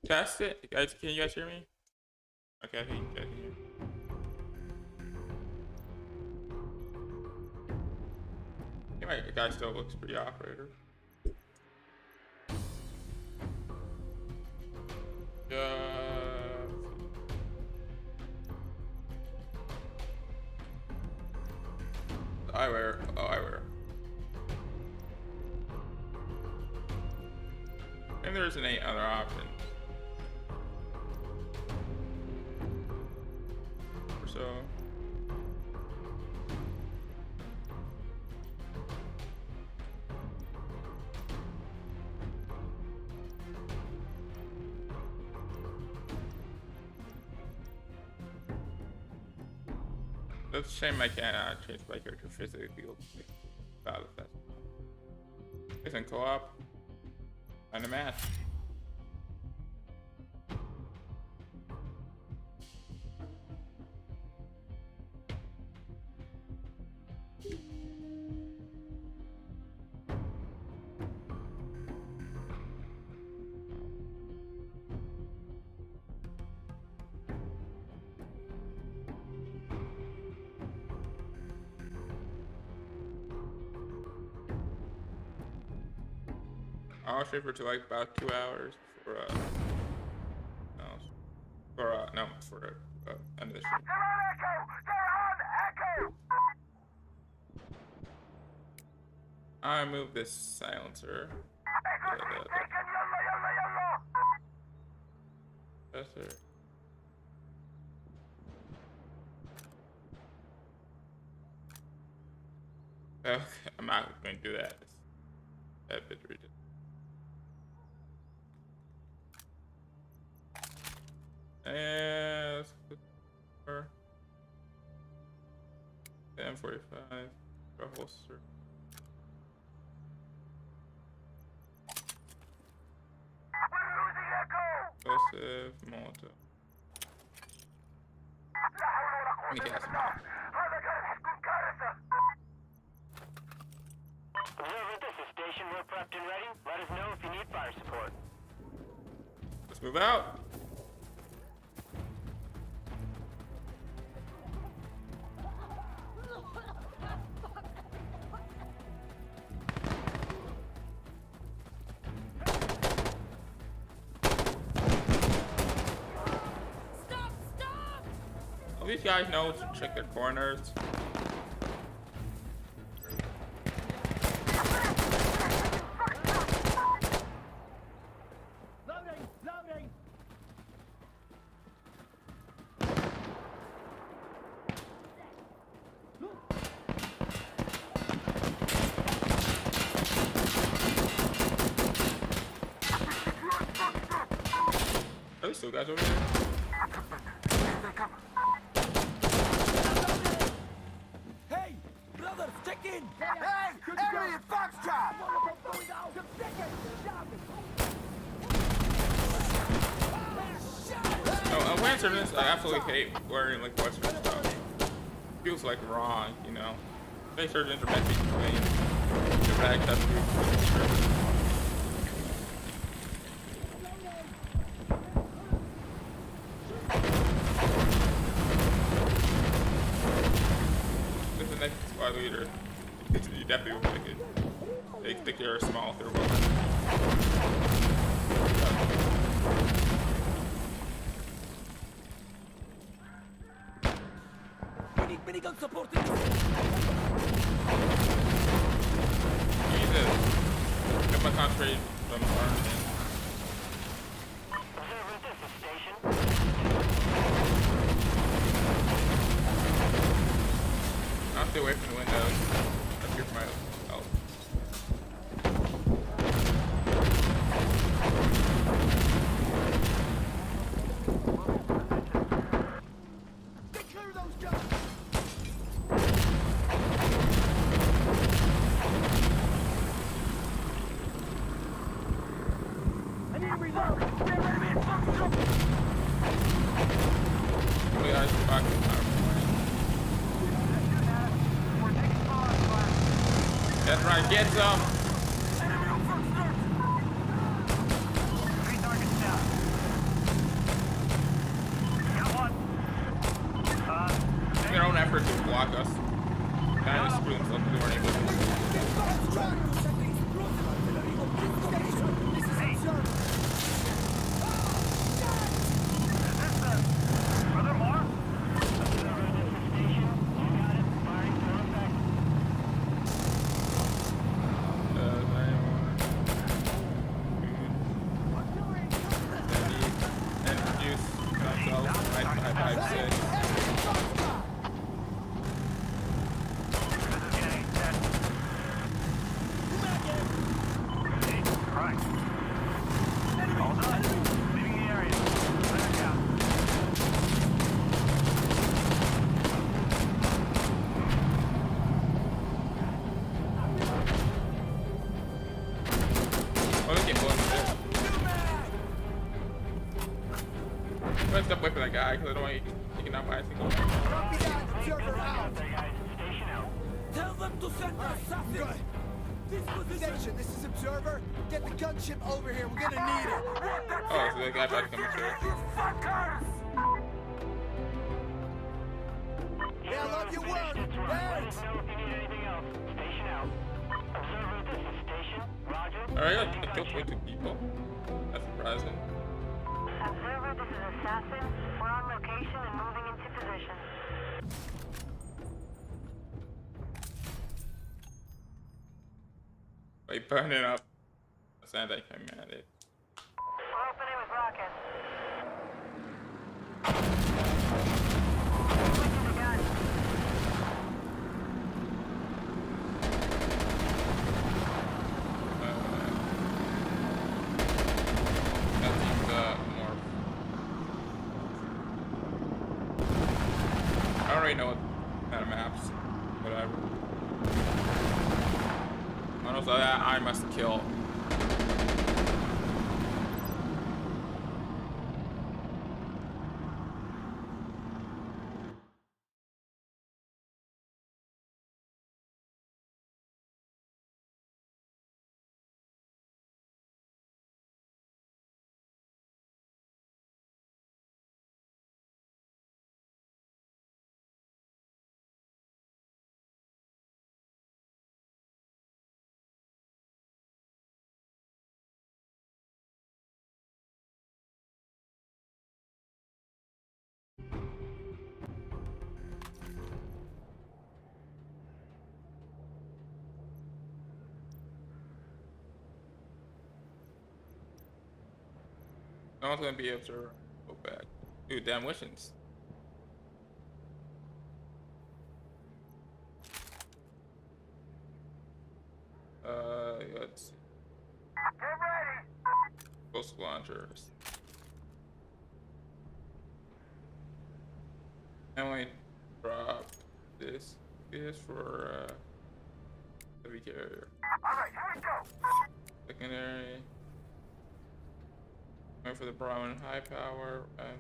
Test it. Guys, can you guys hear me? Okay, I think you guys can hear me. I think my guy still looks pretty operator. Eyewear. Oh, eyewear. And there's an 8 other options. Or so. That's a shame I can't change my character physically about it. Isn't co-op. And a match. I'll stream for like about 2 hours for end of the stream. I move this silencer. Yes, sir. Okay, I'm not going to do that. That bit ridiculous. And let's put for M45 for a holster. Explosive, Molotov. Let me gas him out. Observer, this is station. We're prepped and ready. Let us know if you need fire support. Let's move out. All these guys know to check their corners. Are there still guys over here? Hey, brother, stick in! Hey, enemy at Foxtrot! No, when service, I absolutely hate wearing like Western stuff. Feels like wrong, you know. They surgeons are meant to be clean. They're bad customers. This is the next squad leader. You definitely will like it. They think you're small, they're well. Minigun supporting. Jesus. Get my concentrate from arm. Observer, this is station. I'll stay away from the windows. I'm here for my health. Get clear of those guns! I need to reload! They're enemy at Foxtrot! Oh yeah, it's back in power. That's right, get some! Enemy on Foxtrot! 3 targets down. Guy just screwed himself because they weren't able to. This is Observer. Brother Moore? Observer, this is station. You got it. Firing for effect. Introduce myself. 9556. Right. All done. Leaving the area. Back out. Oh, they keep blowing me there. I'm gonna stop whipping that guy because I don't want you taking out my single. Copy that. Observer out. There, guys. Station out. Tell them to send assassins. Good. This position. This is Observer. Get the gunship over here. We're gonna need it. Oh, so that guy about to come through. You fuckers! Yeah, I love your work. Let Thanks. us know if you need anything else. Station out. Observer, this is station. Roger. Alright, I killed 22 people. That's surprising. Observer, this is Assassin. We're on location and moving into position. By burning up. That's anti-climatic. We're opening with rockets. Switching the gun. That seems more. I don't really know what kind of maps. Whatever. Also, that I must kill. No one's gonna be able to go back. Dude, damn wishes. Let's see. Get ready. Ghost launchers. And we drop this. This for heavy carrier. Alright, here we go. Secondary. Going for the brown high power and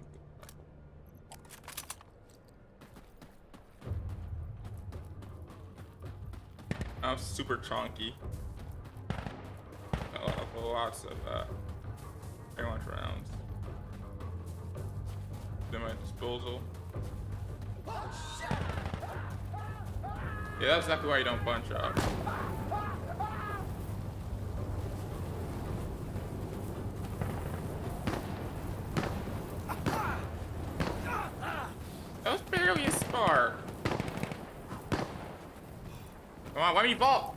I'm super chunky. Lots of very much rounds. At my disposal. Yeah, that's exactly why you don't bunch up. That was barely a spark. Come on, why me vault?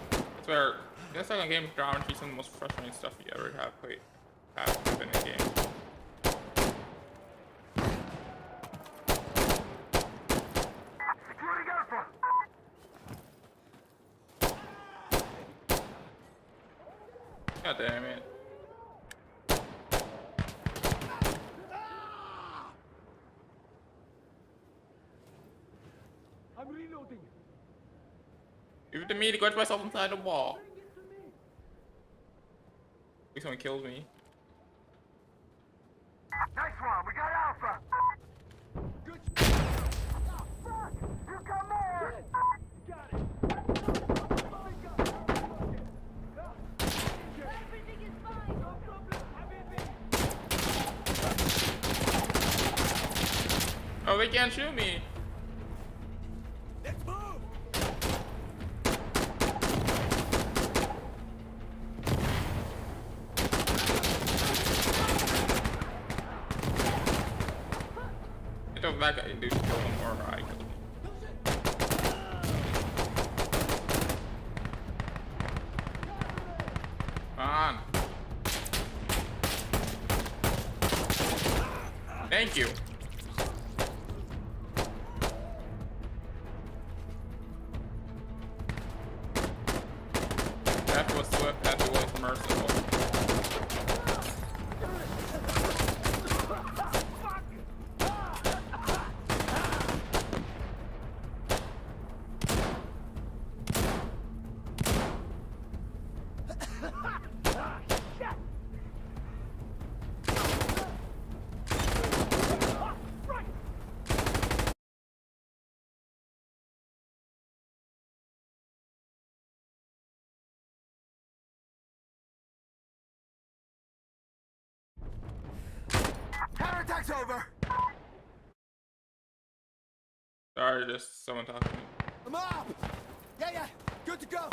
That's where that's like a game of geometry, some of the most frustrating stuff you ever have played in a game. Security Alpha. God damn it. I'm reloading. Give it to me to wedge myself inside the wall. Please someone kills me. Nice one. We got Alpha. Good. You got more. Got it. Everything is fine. No problem. Habibi. Oh, they can't shoot me. Let's move! I thought that guy dude killed him or I killed him. Come on. Thank you. That was swift, that was merciful. Counterattack's over! Sorry, just someone talking to me. I'm up! Yeah, good to go!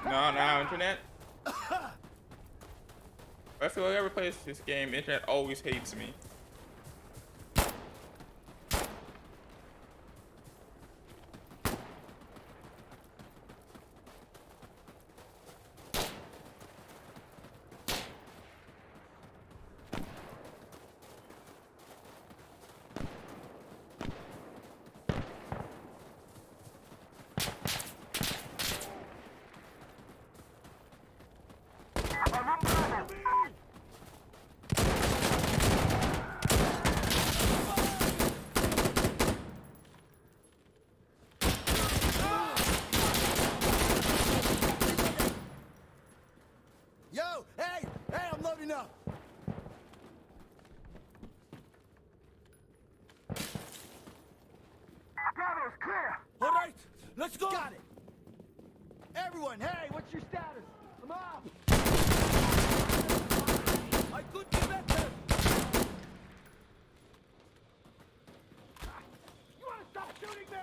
No, internet. I feel like whoever plays this game, internet always hates me. Yo, hey, I'm loading up. Bravo's clear. All right, let's go. Got it. Everyone, hey, what's your status? I'm up. I could be better. You want to stop shooting me?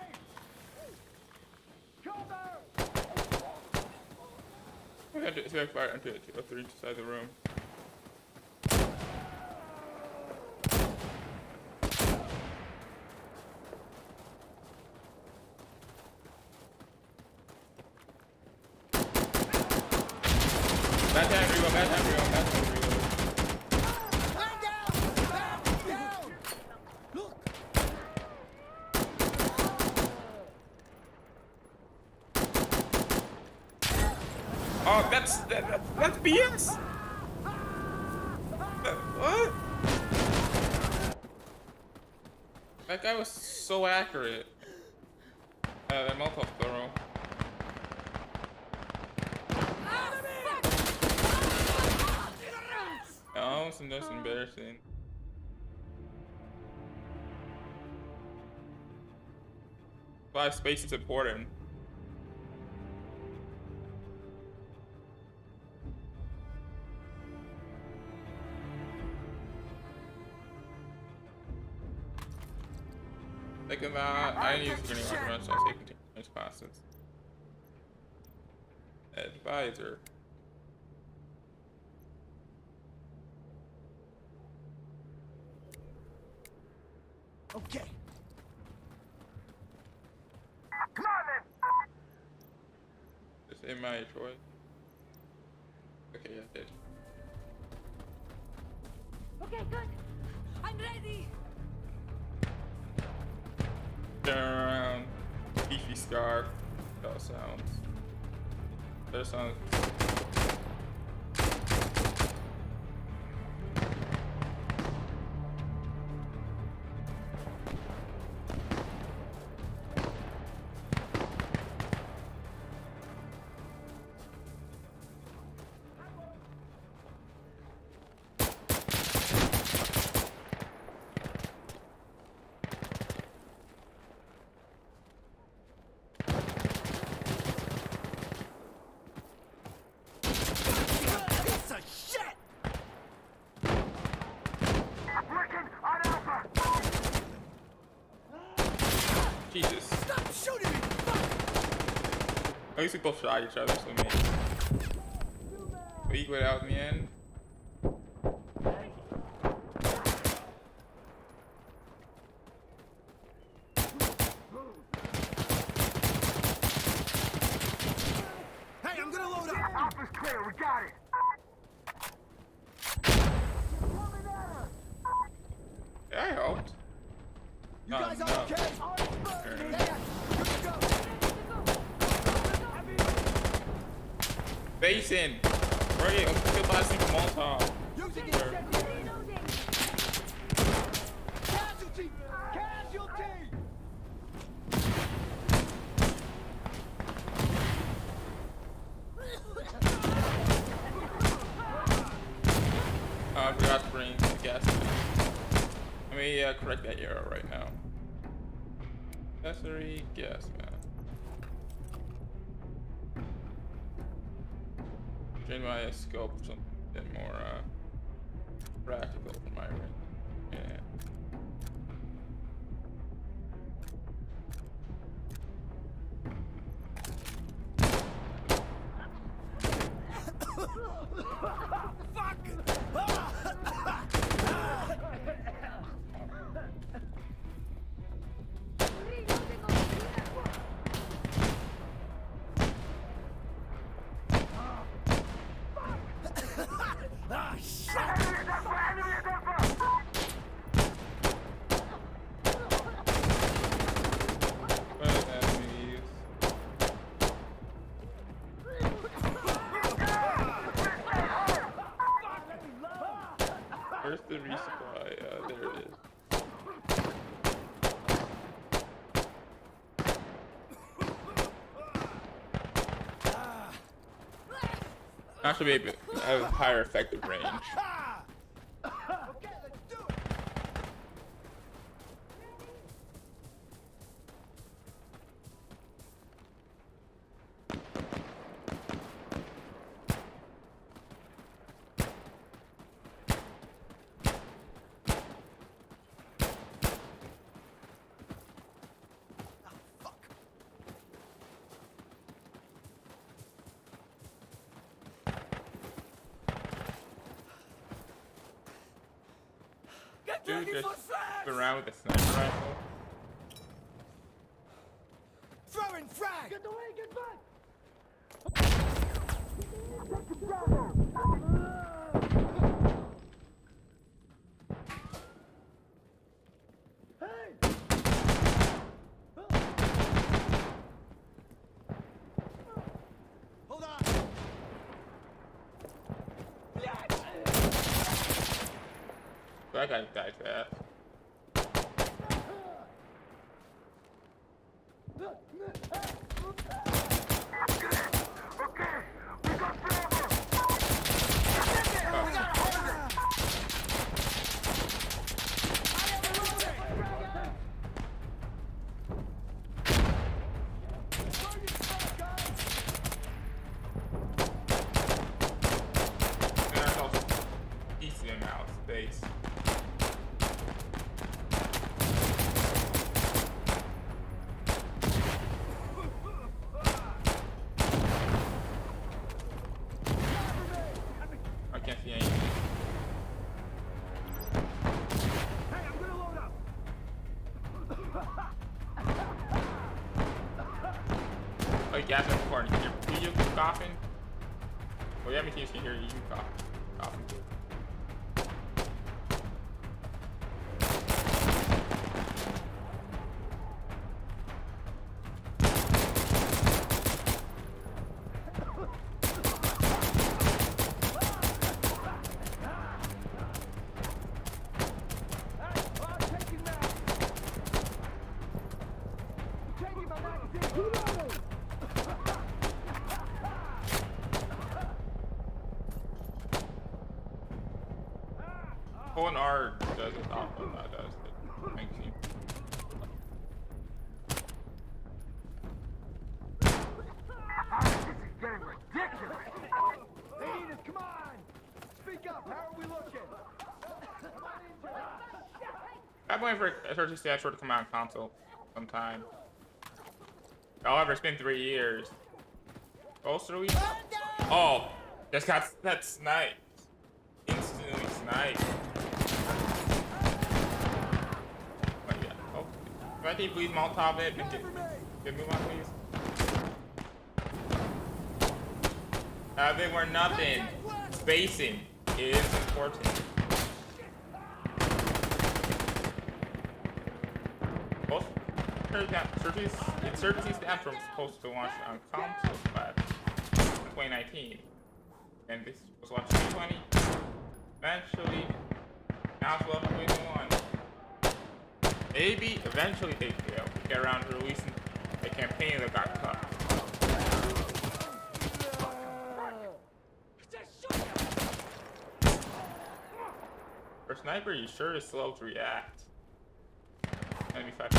Cover! We have to fire into it to each side of the room. Bad time reload, bad time reload, bad time reload. Man down! Man down! Look! Oh, that's BS. What? That guy was so accurate. That Molotov throw. Oh, that's embarrassing. Five space is important. Think about I didn't use grenade launcher much, so I say continuous classes. Advisor. Okay. Come on, then. Just in my choice. Okay, yeah, I did. Okay, good. I'm ready. Turn around. Beefy scarf. That sounds. That sounds. Jesus. Stop shooting me! Fuck! At least we both shot each other, so maybe. We equal it out in the end. Hey, I'm gonna load up! Alpha's clear, we got it. Yeah, I helped. You guys all no. okay? Sure. Yeah, good to go. Basin! Right, let's kill last thing from Molotov. Using it. Sure. Casualty! Casualty! I forgot to bring the gas tank. Let me correct that error right now. Accessory gas man. Change my scope for something more practical for my range. Yeah. Ah, shit! But enemies. Where's the resupply? There it is. Actually, maybe have a higher effective range. Okay, let's do it! Get Dude, ready just for frags! around with a sniper rifle. Throwing frag! Get away, get back! Hey! Hold on! That guy died fast. There's also decent amount of space. I can't see anything. Hey, I'm gonna load up. Oh, gas in the corner. Can you coughing? Well, yeah, me can hear you coughing too. Pulling R does it. Oh, no, that does it. Thank you. This is getting ridiculous. They need us, come on! Speak up, how are we looking? I'm waiting for Insurgency to come out on console. sometime. However, it's been 3 years. Also, oh, just got that snipe. Instantly sniped. Oh yeah. Oh, can I take please Molotov it and get move on, please? They were nothing. Spacing is important. Both Insurgency Sandstorm was supposed to launch on console in 2019, and this was launched in 2020. Eventually, now it's left 2021. Maybe eventually they get around to releasing a campaign that got cut. For sniper, you sure is slow to react. Enemy 5.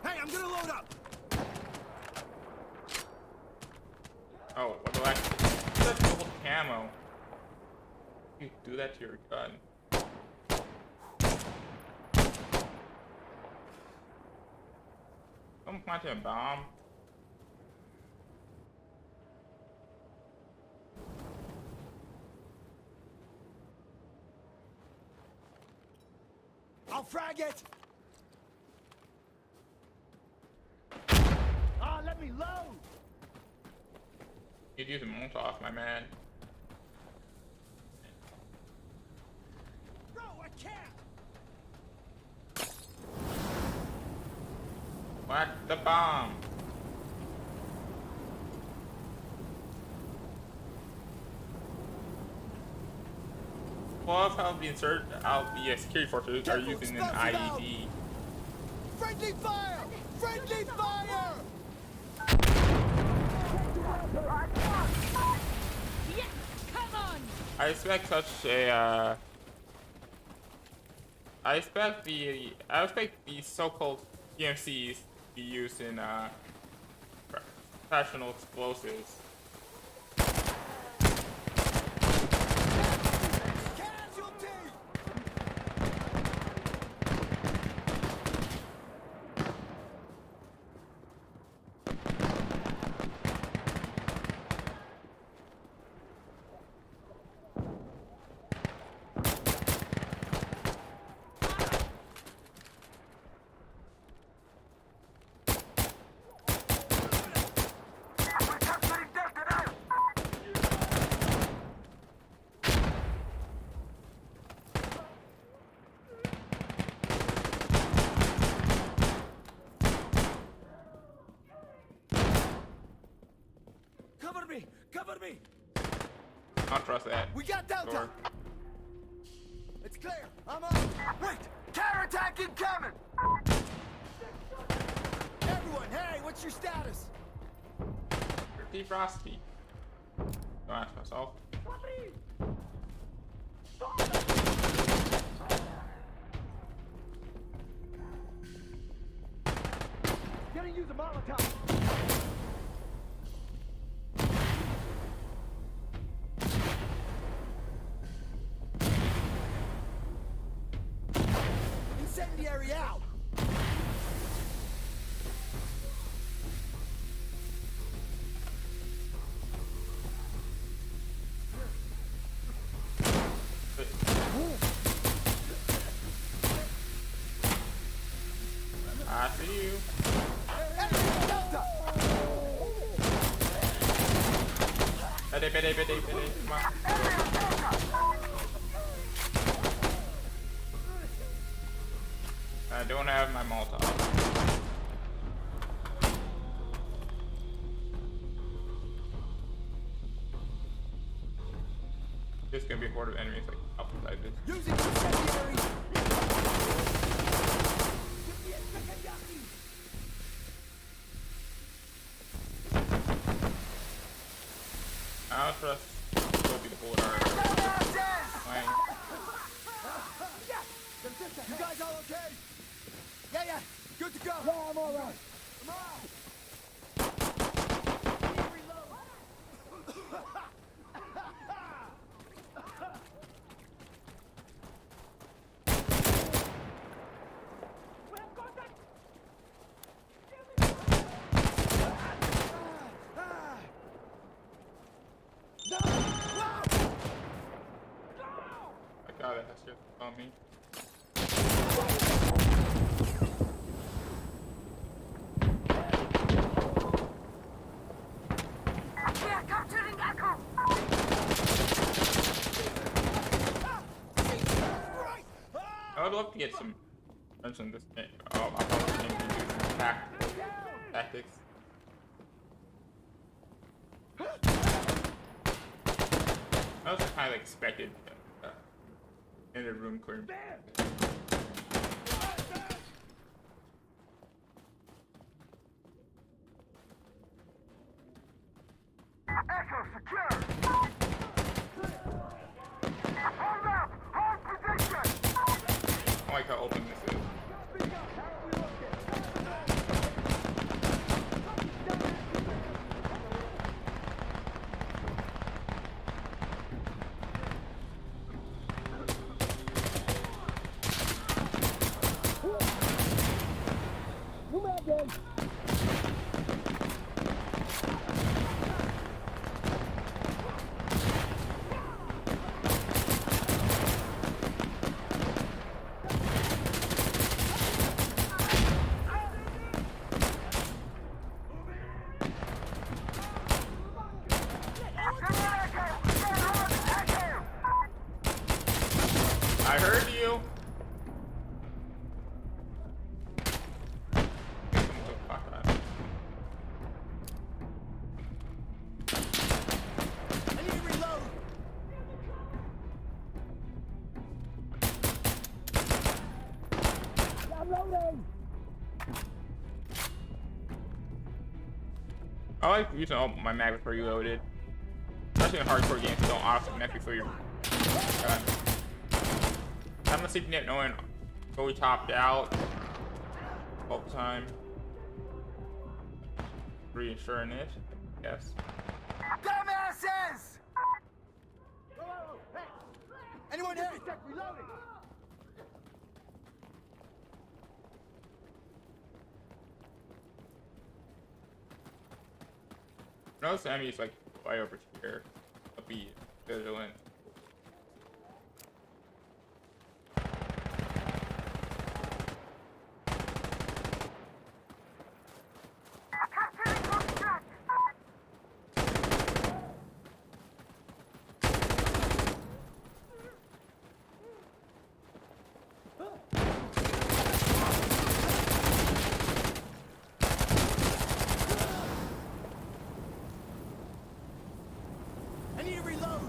Hey, I'm gonna load up. Oh, what do I? Such gold camo. You do that to your gun. Someone planted a bomb. I'll frag it. Let me load. You'd use a Molotov, my man. Bro, I can't. Whack the bomb. Love how the security forces are using an IED. Friendly fire! Friendly fire! Yes, come on! I expect such a I expect the so-called PMCs to be used in professional explosives. Casualty! Cover me! Cover me! I don't trust that. We got Delta! Door. It's clear! I'm up! Wait! Counterattack incoming! Everyone, hey, what's your status? Defrosty. Don't ask myself. Gonna use a Molotov! Incendiary out! I see you. Enemy Delta! Bede. Come on. I don't have my Molotov. There's gonna be a horde of enemies like outside this. Using incendiary! I don't trust go be the horde are flying. You guys all okay? Yeah, good to go. Yeah, I'm all right. Come on. me. We are capturing Echo! I would love to get some friends in this game. Oh, I probably can't do some tactics. I also kind of expected in the room clear. Echo secure! Hold up! Hold position! I like how open this is. I heard you. Fuck that. I need to reload. I'm loading. I like using all my mag before you loaded. Especially in hardcore games, you don't automatically before you're done. I'm not sleeping yet knowing fully topped out all the time. Reassuring it, yes. Dumbasses! Anyone here? Reloading. Notice the enemies like way over here. I'll be vigilant. I need to reload.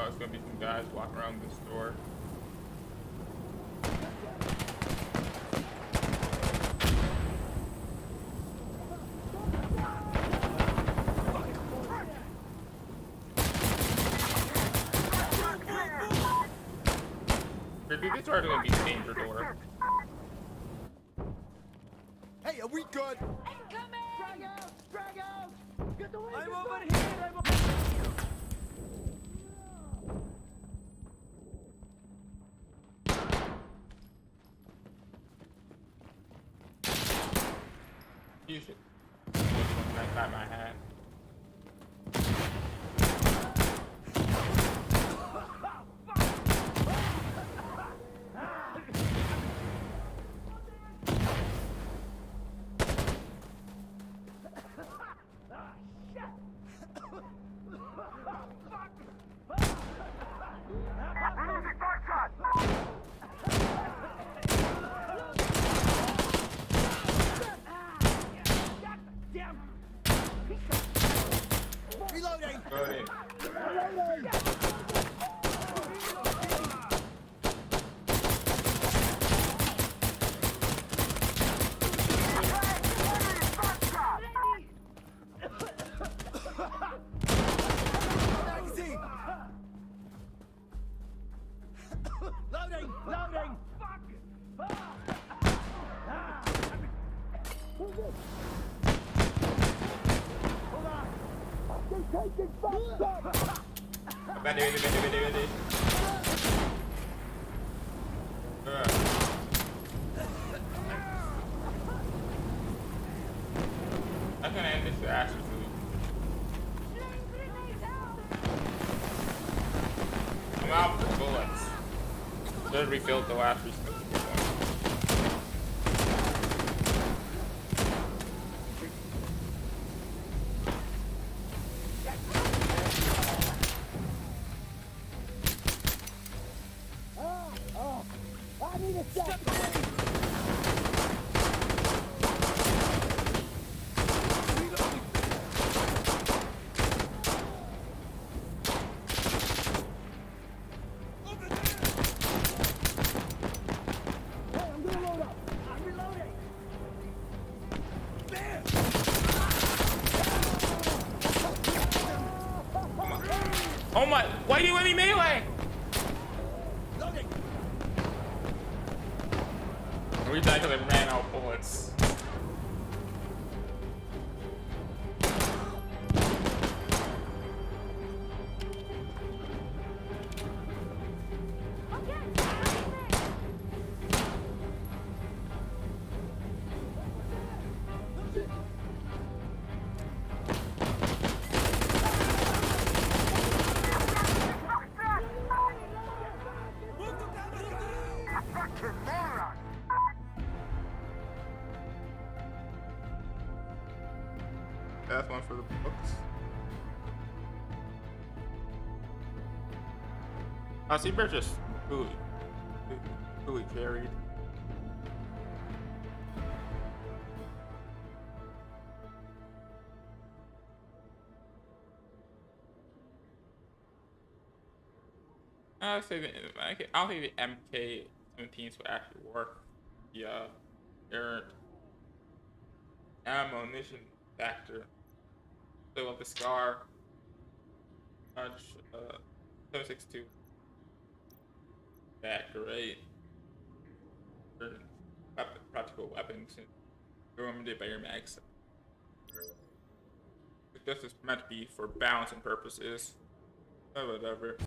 It's gonna be some guys walking around this store. Dude, this door is gonna be a danger door. Hey, are we good? Incoming! Drag out! Drag out! Get the way I'm over over here! Use it. I got my hat. Reloading! Loading. Magazine! Loading! Loading! Ready. I can end this actually. I'm out. Should refilled the last restock. I need a step. Oh my! Why do you let me melee? We died because I ran out of bullets. That's one for the books. Seabear just fully carried. I say I don't think the MK-17s would actually work. Yeah, they're ammunition factor. So with the Scar, 7.62. That great. Practical weapons and limited by your mags. This is meant to be for balancing purposes. Oh, whatever.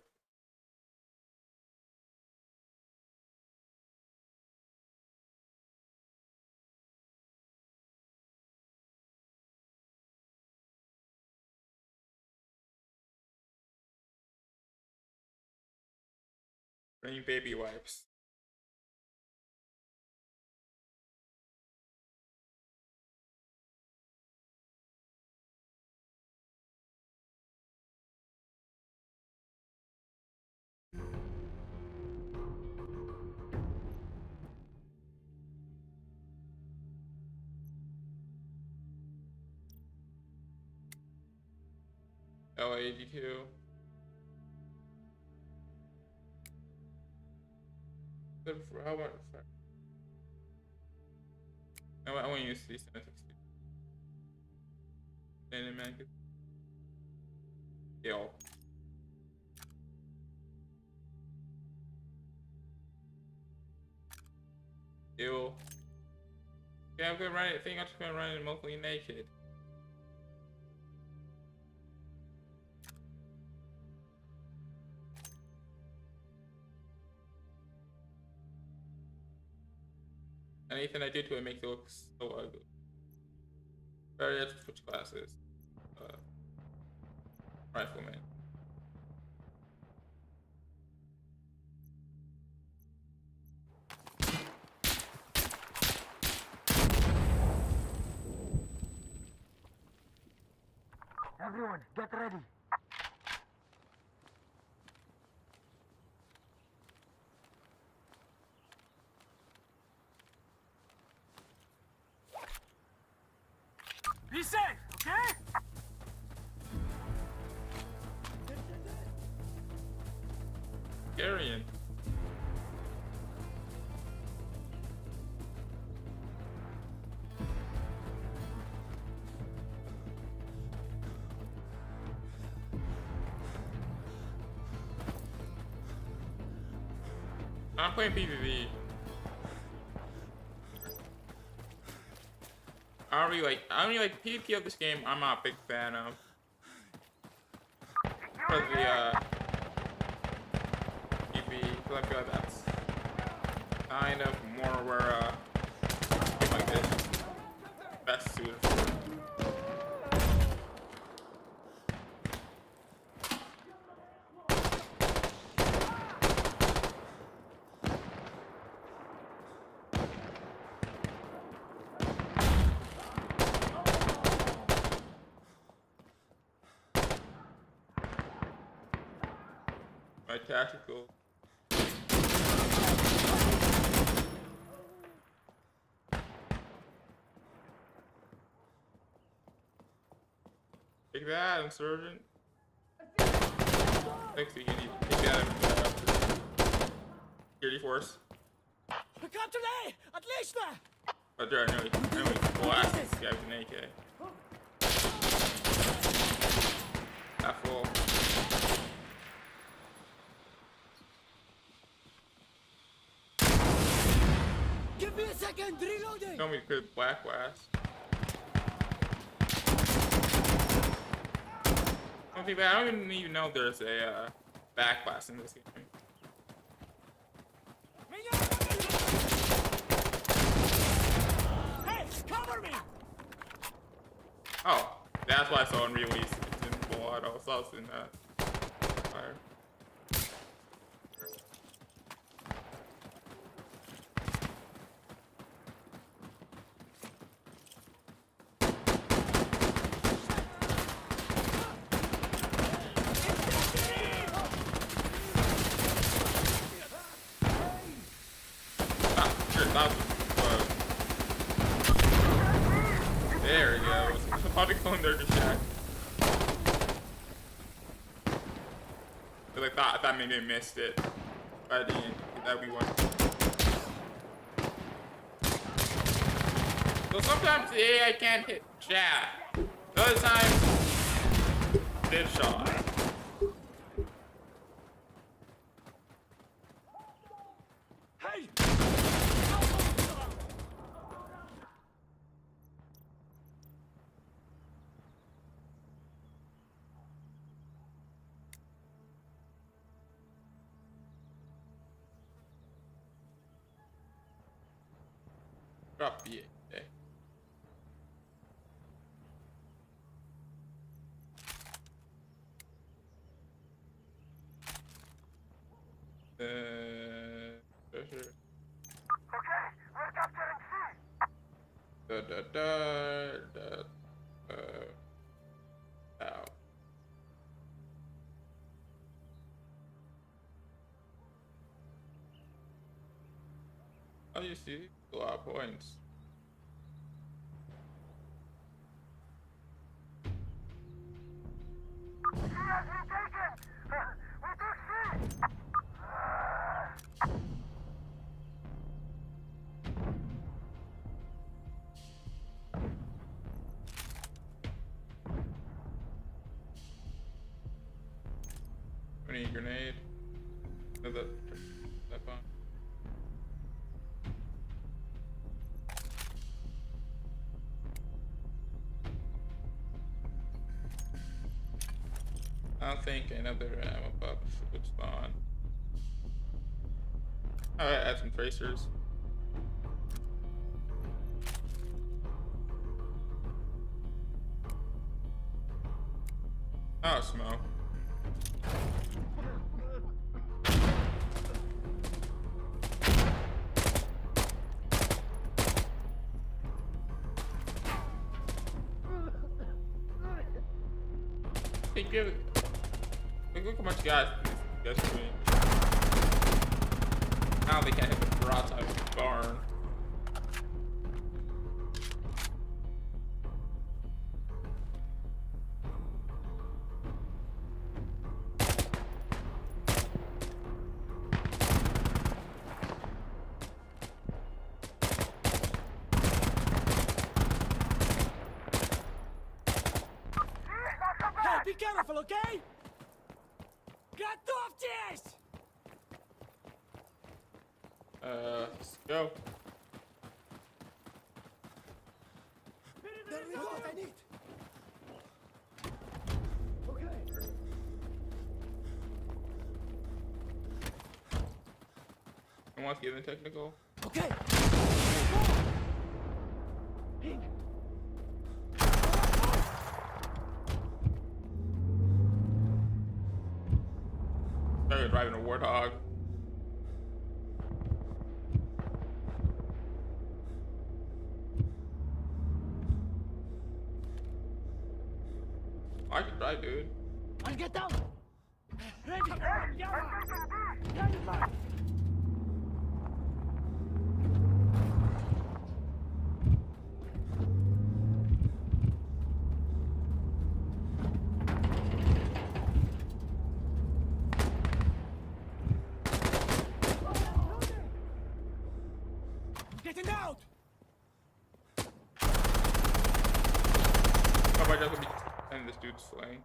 Bring baby wipes. LA82. Good for how much? I want to use these 7.62. And man, yo. Ew. Yeah, I'm gonna run it. I think I'm just gonna run it mostly naked. Anything I do to it makes it look so ugly. Better yet, switch classes. Rifleman. Everyone, get ready. Be safe, okay? Carrion. I'm playing PvP. I don't really like PvP of this game. I'm not a big fan of. For the PvP, because I feel like that's kind of more where game like this best suited for. My tactical. Take that, Insurgent. Thanks, you need to take that security force. Контролей! Отлично! But there, I know he blast this guy with an AK. That fool. Give me a second, reloading! Tell me you could black blast. Don't think that. I don't even know if there's a back blast in this game. Hey, cover me! Oh, that's why I saw in release. It didn't blow out. I saw it in fire. There he goes. I was about to go in there to check. I thought maybe I missed it. But I didn't. That we won. So sometimes the AI can't hit chat. Other times, did shot. Hey! Drop the AK. Treasure. Okay, we're capturing C. Da da da da. Ow. Oh, you see, a lot of points. C has been taken. We took C. We need a grenade. No, that bomb. I don't think another ammo box would spawn. Alright, add some tracers. Oh, smoke. Hey, give it. Look how much guys are doing. Now they can't hit the broadside of the barn. Hey, be careful, okay? Готовьтесь! Let's go. There we go, what I need. I want to give it technical. Okay. They're driving a warthog. I can drive, dude. I'll get down. Ready! Yalla! Getting out! How about just be in this dude's flank?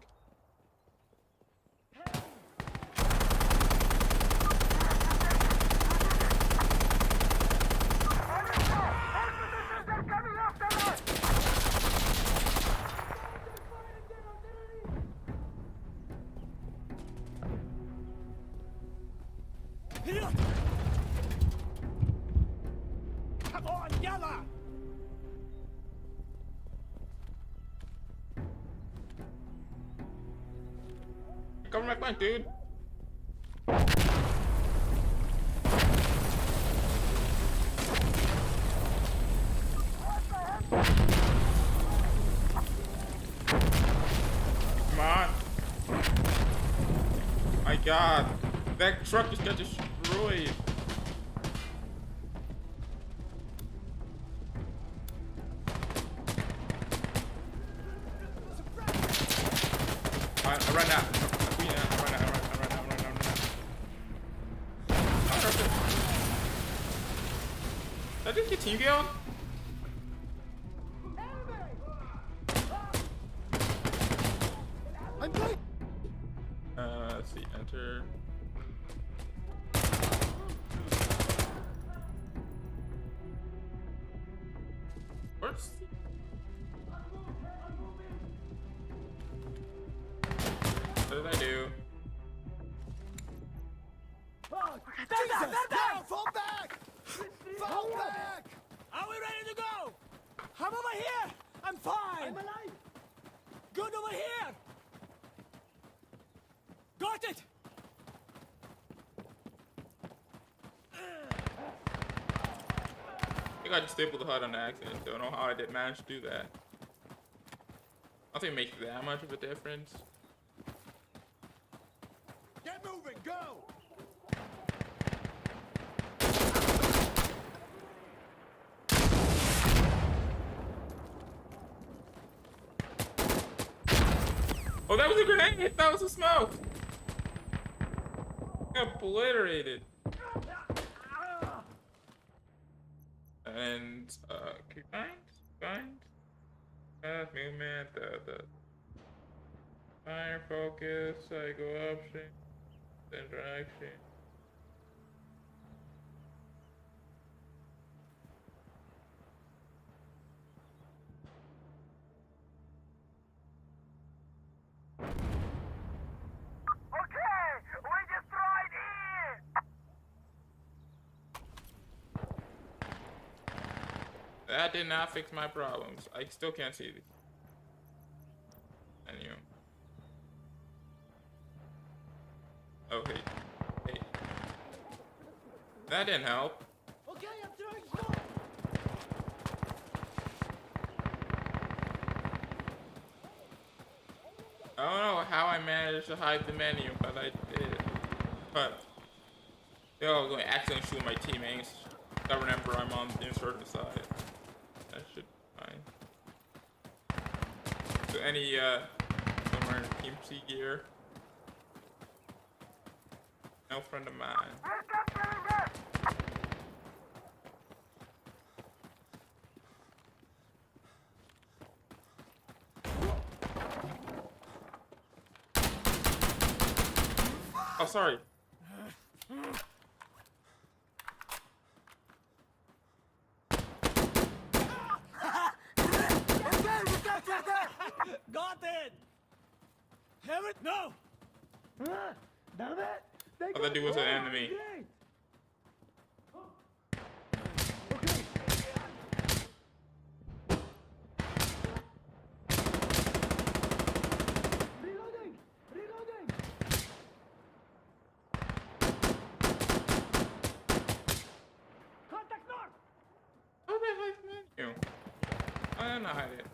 Reload! Come on, yalla! Cover my flank, dude. Come on. My God, that truck just got destroyed. I run out. I run out. Did I just get team killed? I'm playing! Let's see, enter. Where's the... What did I do? Jesus! Now, fall back! Fall back! Are we ready to go? I'm over here! I'm fine! I'm alive! Good over here! Got it! I think I just stapled the HUD on accident. Don't know how I did manage to do that. I don't think it makes that much of a difference. Get moving, go! Oh, that was a grenade! That was a smoke! Obliterated. And, bind? Movement, the fire focus, cycle option, interaction. That did not fix my problems. I still can't see the menu. Oh, hey. That didn't help. Okay, I'm throwing smoke! I don't know how I managed to hide the menu, but I did. But they all going to accidentally shoot my teammates. I remember I'm on the insurgent side. That should be fine. So any somewhere in Team C gear. No friend of mine. Oh, sorry. Got it! Have it? No! Damn it! Oh, that dude was an enemy. Reloading! Reloading! Contact north! Oh, they hide the menu. I didn't hide it.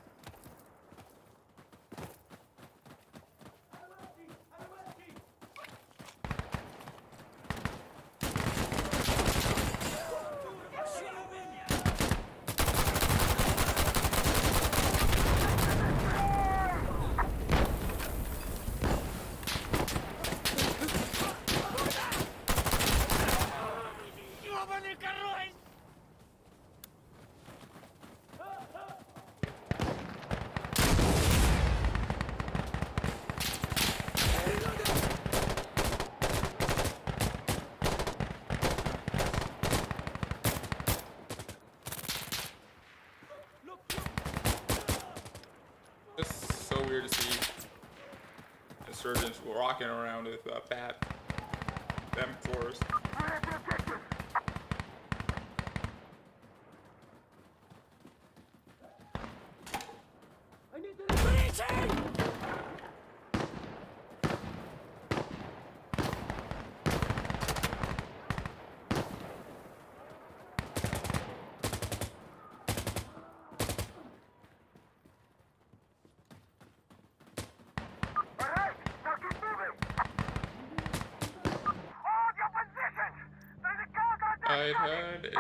insurgents walking around with bad M4s. I need to breaching! Alright, now keep moving! Hold your positions! There's a counterattack I coming! heard it.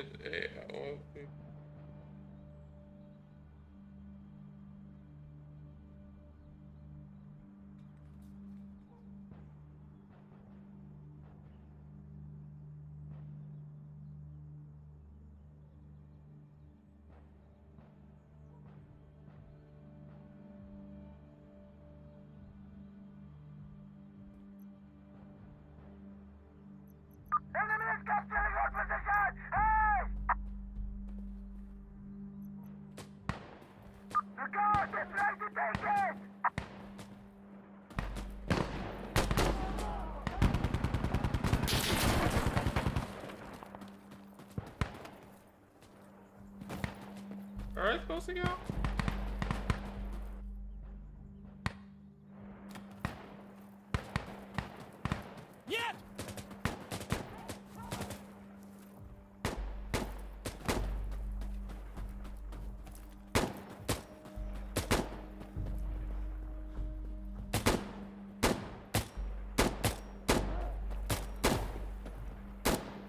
Enemy is capturing your position! Hey! The guard is trying to take it! Where are I supposed to go? Yeah!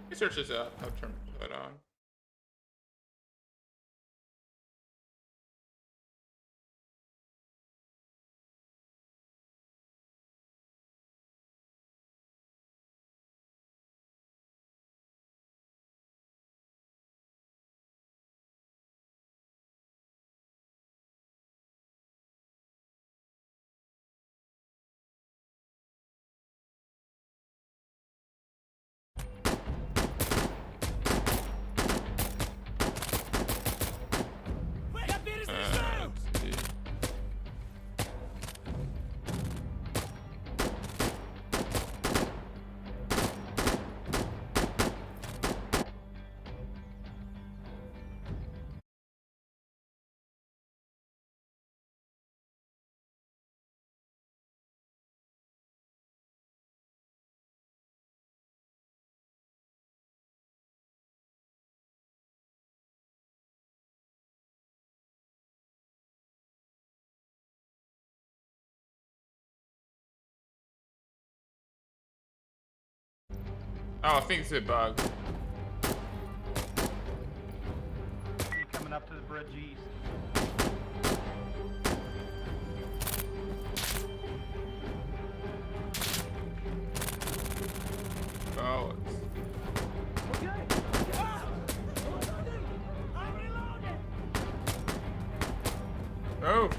Research is up. I'll turn it on. Let's see. Oh, I think it's a bug. You coming up to the bridge east. Oh, it's... Okay! Ah! Reloading! I'm reloading! Oh!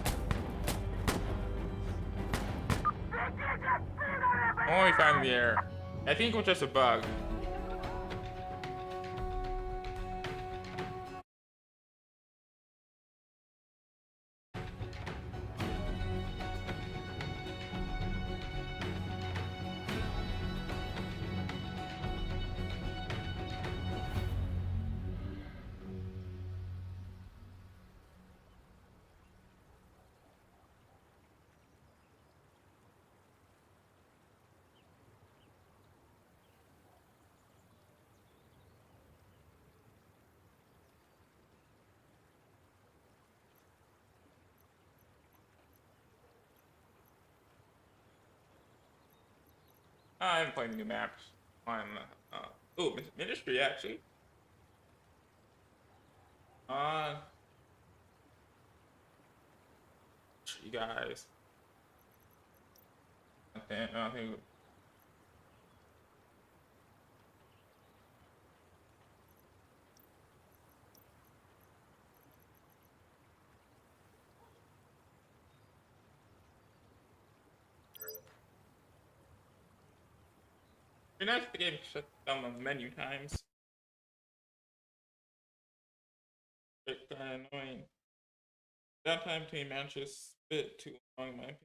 Only found in the air. I think it was just a bug. I haven't played the new maps on Ministry actually. You guys. I don't think. It'd be nice if the game shut down the menu times. It's kind of annoying. Downtime between matches a bit too long, in my opinion.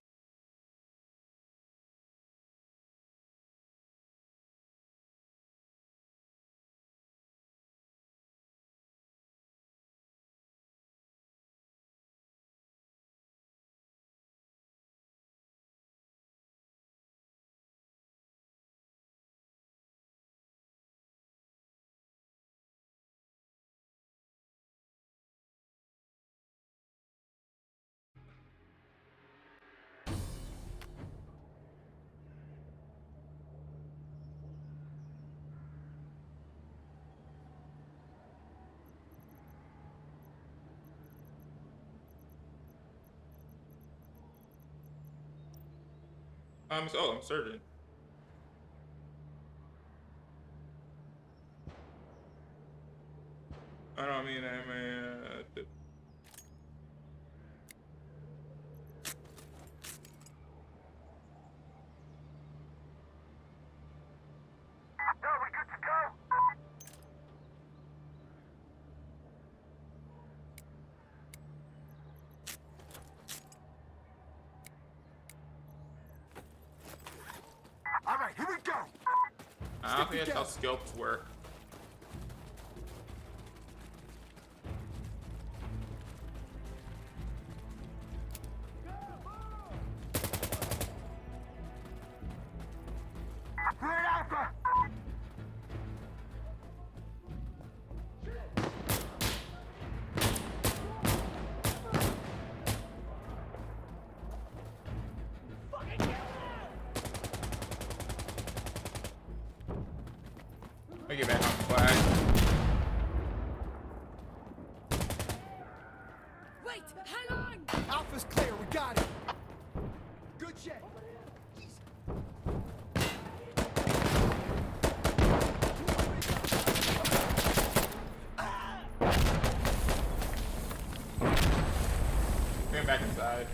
Oh, I'm surgeon. I don't mean I'm a. Yo, we good to go? All right, here we go. I don't think that's how scopes work. We're in Alpha. Let me get back on the flag. Wait, hang on! Alpha's clear, we got it. Good shit. Get back inside.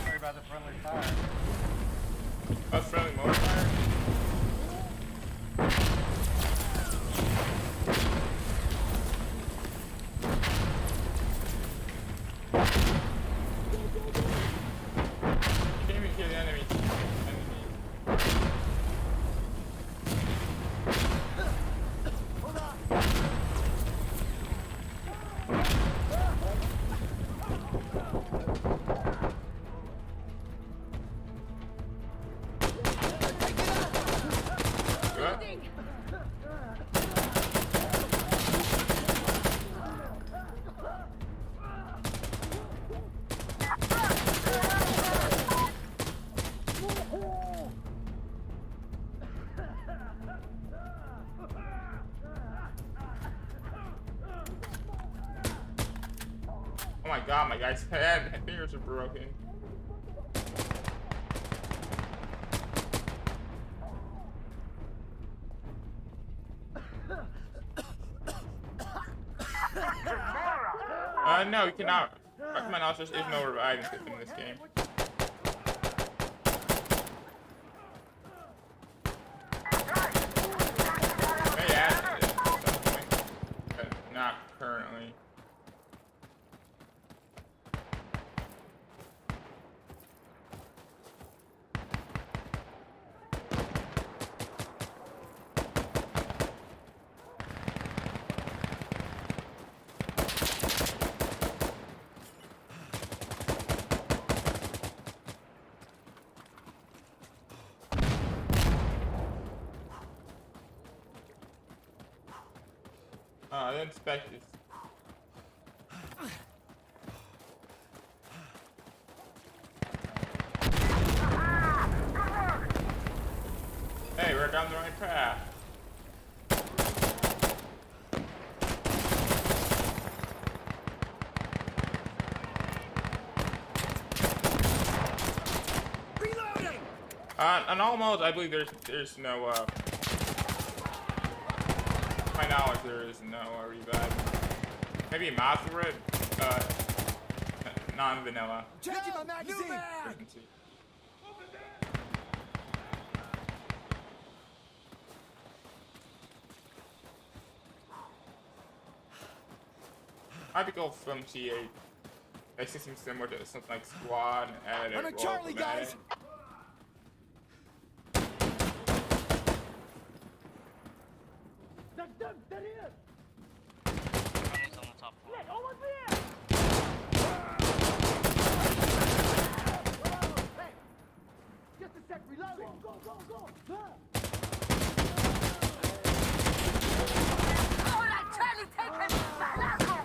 Sorry about the friendly fire. A friendly motor fire? You can't even hear the enemy. Hold on. What? Moving. Oh my god, my guy's head and fingers are broken. No, you cannot. To my knowledge, there is no reviving system in this game. May add it at some point, but not currently. I didn't expect this. Hey, we're down the right path. Reloading! On all modes, I believe there's no to my knowledge, there is no revive. Maybe Mathrid, non-vanilla. Changing my magazine! Urgency. I could go from T8. Like something similar to something like Squad and add I'm a in Charlie, guys! Oh, that Charlie taken! Balaco!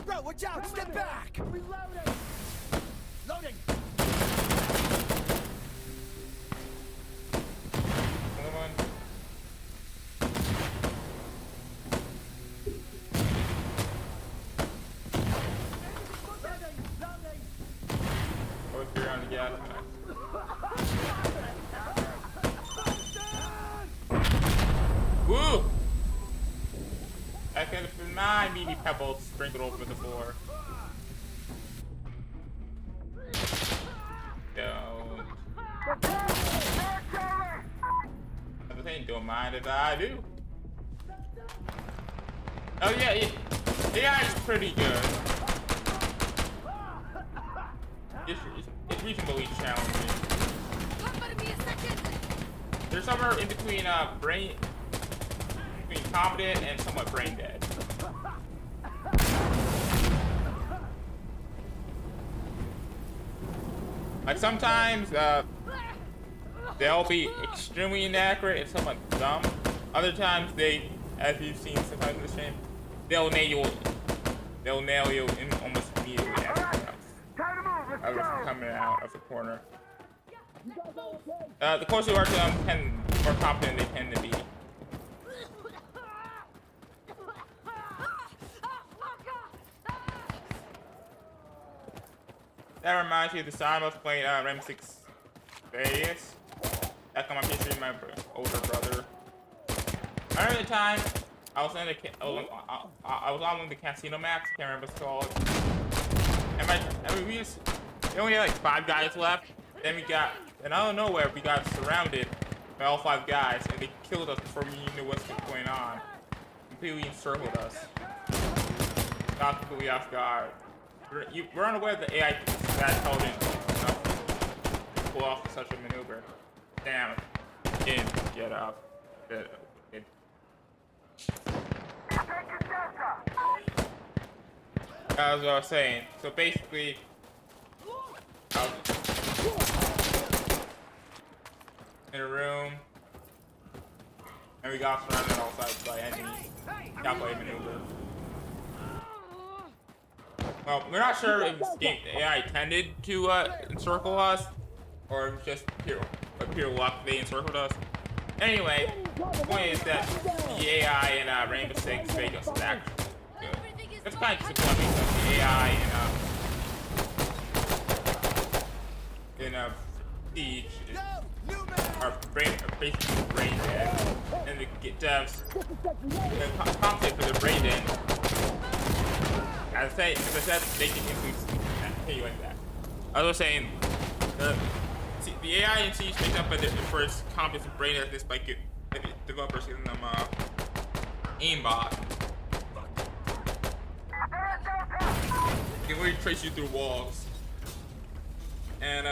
Bro, watch out! Step back! Reloading! Loading! Yeah. Woo! That could have been my meaty pebbles sprinkled over the floor. Don't. Other thing, don't mind if I do. Oh yeah, AI is pretty good. It's reasonably challenging. They're somewhere in between between competent and somewhat brain dead. Like sometimes they'll be extremely inaccurate and somewhat dumb. Other times they, as you've seen sometimes in this game, they'll nail you in almost immediately after coming out of the corner. The closer you are to them, the more competent they tend to be. That reminds me of the time I was playing Rainbow Six Vegas. Back on my PC with my older brother. I remember the time I was in I was on one of the casino maps. Can't remember what it's called. And we only had like 5 guys left. Then and out of nowhere we got surrounded by all 5 guys, and they killed us before we knew what was going on. Completely encircled us. Got completely off guard. We're unaware that AI is that intelligent enough to pull off such a maneuver. Damn. Get up. As I was saying, so basically, I was in a room, and we got surrounded on all sides by enemies. Calculated maneuver. Well, we're not sure if this game AI intended to encircle us, or if it's just pure luck they encircled us. Anyway, the point is that the AI in Rainbow Six Vegas is actually good. That's kind of disappointing because the AI in Siege are basically brain dead, and the devs compensate for their brain dead. As I said, they can include hey, like that. I was saying, the AI in Siege makes up for its competence and brain deadness by developers giving them aimbot. It can really trace you through walls. And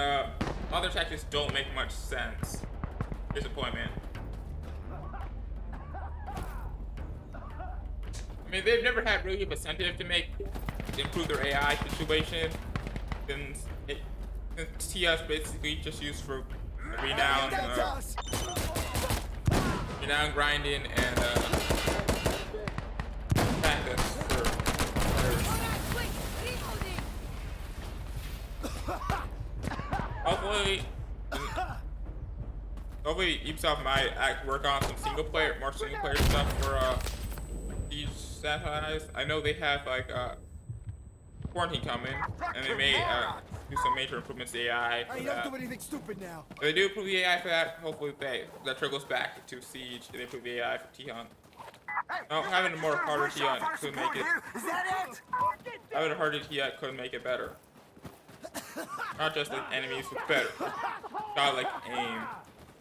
other tactics don't make much sense. Disappointment. I mean, they've never had really an incentive to improve their AI situation. Since TS basically just used for renown grinding and practice for hopefully Ubisoft might work on some more single player stuff for Siege Satires. I know they have like quarantine coming, and they may do some major improvements to AI for that. Don't do anything stupid now. If they do improve the AI for that, hopefully that trickles back to Siege and they improve the AI for T-Hunt. No, having a more harder T-Hunt could make it. Having a harder T-Hunt could make it better. Not just like enemies with better, not like aim,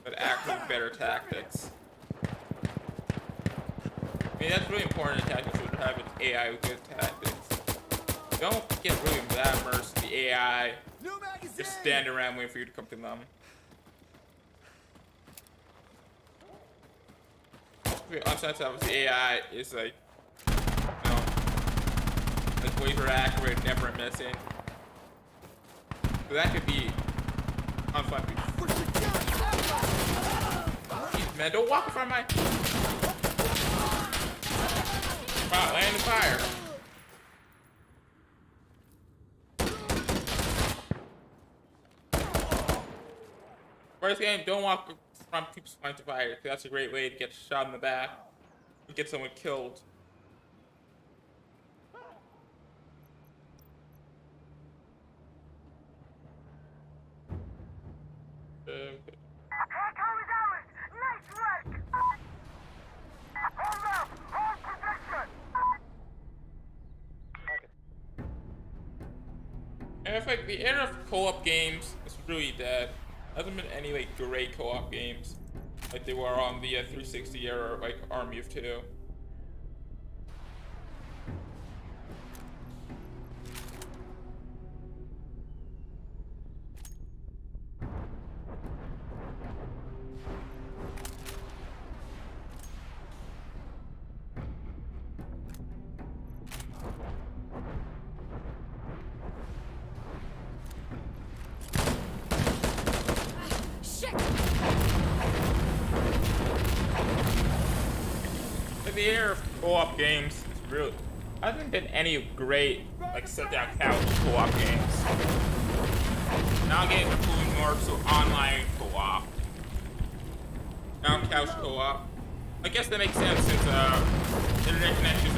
but actually better tactics. I mean, that's really important in tactics to have an AI with good tactics. Don't get really that immersed in the AI. Just stand around waiting for you to come to them. Unsensitive of the AI is like, like laser accurate, never missing. So that could be unflappy. Jeez, man, don't walk in front of my. Wow, land the fire. First game, don't walk from people's lines of fire. That's a great way to get shot in the back and get someone killed. feel like the era of co-op games is really dead. There hasn't been any like great co-op games like they were on the 360 era, like Army of Two. Shit! But the era of co-op games is really hasn't been any great like sit-down couch co-op games. Now games are moving more to online co-op. Now couch co-op. I guess that makes sense since internet connections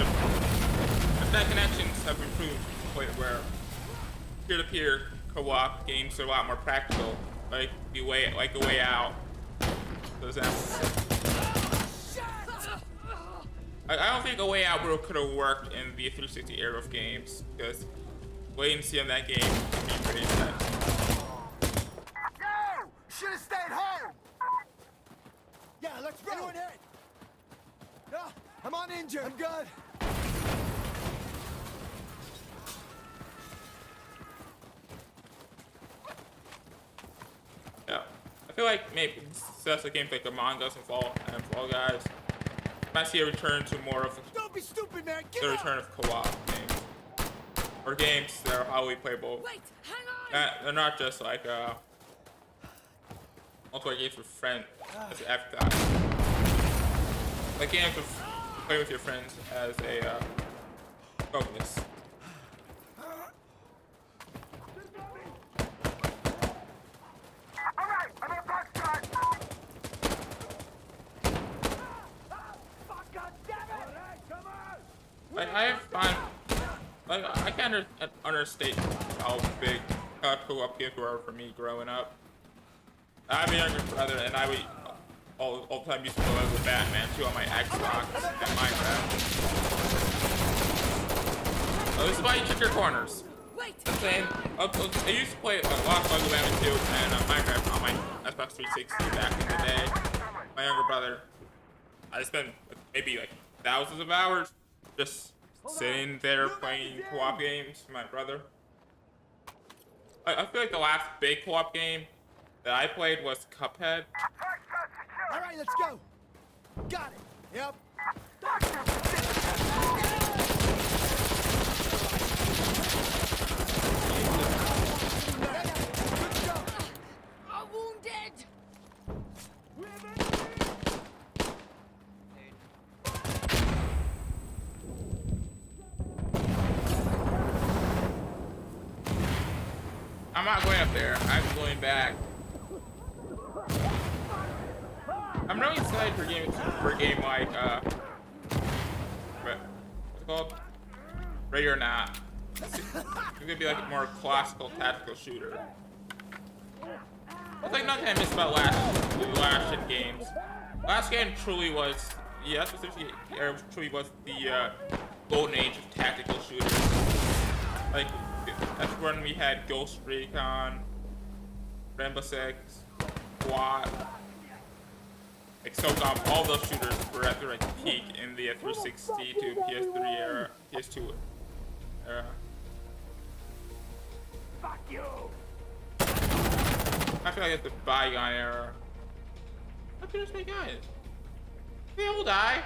have improved to the point where peer-to-peer co-op games are a lot more practical. Like the way out. For example. I don't think A Way Out could have worked in the 360 era of games because latency on that game can be pretty intense. Yo! Should have stayed home! Yeah, let's go! Anyone hit? Yeah, I'm uninjured. I'm good. Yeah. I feel like maybe successful games like Among Us and Fall Guys might see a return to more of Don't be stupid, man. the return of co-op games. Or games that are highly playable. Wait, hang on! They're not just like multiplayer games with friends as an afterthought. Like games with play with your friends as a focus. Alright, I'm on box guard. Fuck, God damn it! All right, come on! Like I have fun. Like I can't understate how big co-op games were for me growing up. I have a younger brother, and I would all the time used to go as a Batman too on my Xbox and Minecraft. Oh, this is why you check your corners. Wait! I'm saying, I used to play a lot of Lego Batman 2 and Minecraft on my Xbox 360 back in the day. My younger brother, I spent maybe like thousands of hours just sitting there playing co-op games with my brother. I feel like the last big co-op game that I played was Cuphead. All right, let's go. Got it. Yep. I'm wounded! I'm not going up there. I'm going back. I'm really excited for a game like what's it called? Ready or Not. It's gonna be like a more classical tactical shooter. It's like nothing I missed about last gen games. Last game truly was, yeah, truly was the golden age of tactical shooters. Like that's when we had Ghost Recon, Rainbow Six, SWAT, like SOCOM. All those shooters were at their like peak in the 360 to PS3 era, PS2 era. Fuck you! I feel like it's the bygone era. How can this my guys? They all die.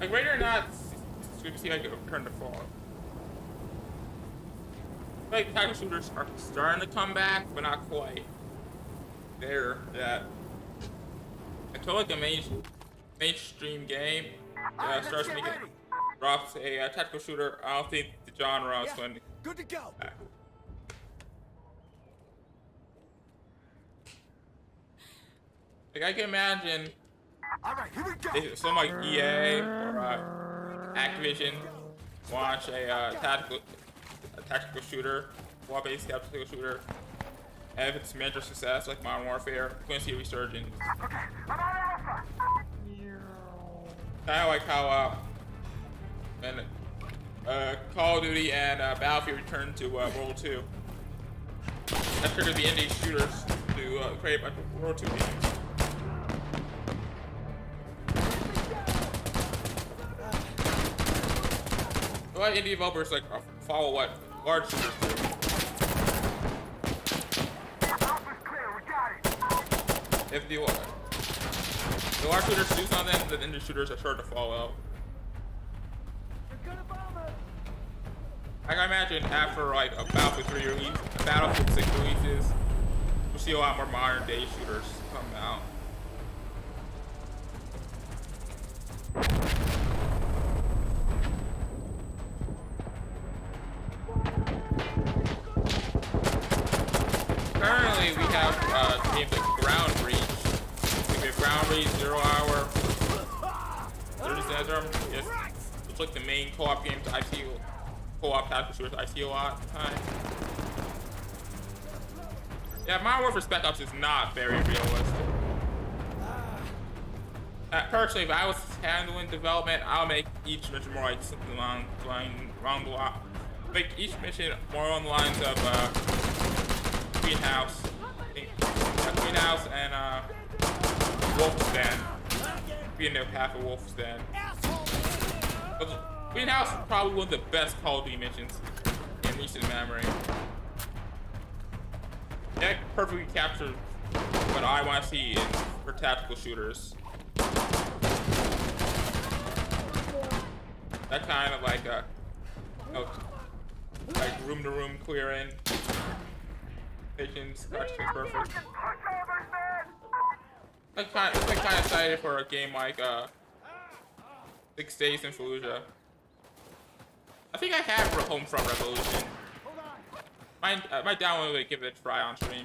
Like Ready or Not, it's good to see like a return to fall. Like tactical shooters are starting to come back, but not quite there yet. Until like a mainstream game starts making drops a tactical shooter, I don't think the genre was fun. Good to go. Like I can imagine All right, here we go. if some like EA or Activision launch a tactical shooter, wall-based tactical shooter, and if it's major success like Modern Warfare, we're gonna see a resurgence. Okay, I'm on Alpha. Kind of like how Call of Duty and Battlefield returned to World War II. That triggered the indie shooters to create a bunch of World War II games. A lot of indie developers like follow what large shooters do. Alpha's clear, we got it. If the large shooters do something, the indie shooters are sure to follow. I can imagine after like a Battlefield 3 release, a Battlefield 6 releases, we'll see a lot more modern day shooters come out. Currently, we have games like Ground Breach. We have Ground Breach, 0 Hour, Sandstorm. Yes, it's like the main co-op games I see. Co-op tactical shooters I see a lot of the time. Yeah, Modern Warfare Spec Ops is not very realistic. Personally, if I was handling development, I'll make each mission more like something along the line. Make each mission more on the lines of Greenhouse. Greenhouse and Wolf's Den. Be in their path of Wolf's Den. Greenhouse is probably one of the best Call of Duty missions in recent memory. That perfectly captures what I want to see for tactical shooters. That kind of like like room-to-room clearing missions. That's just perfect. I'm kind of excited for a game like 6 Days in Fallujah. I think I have Homefront Revolution. I might download it and give it a try on stream.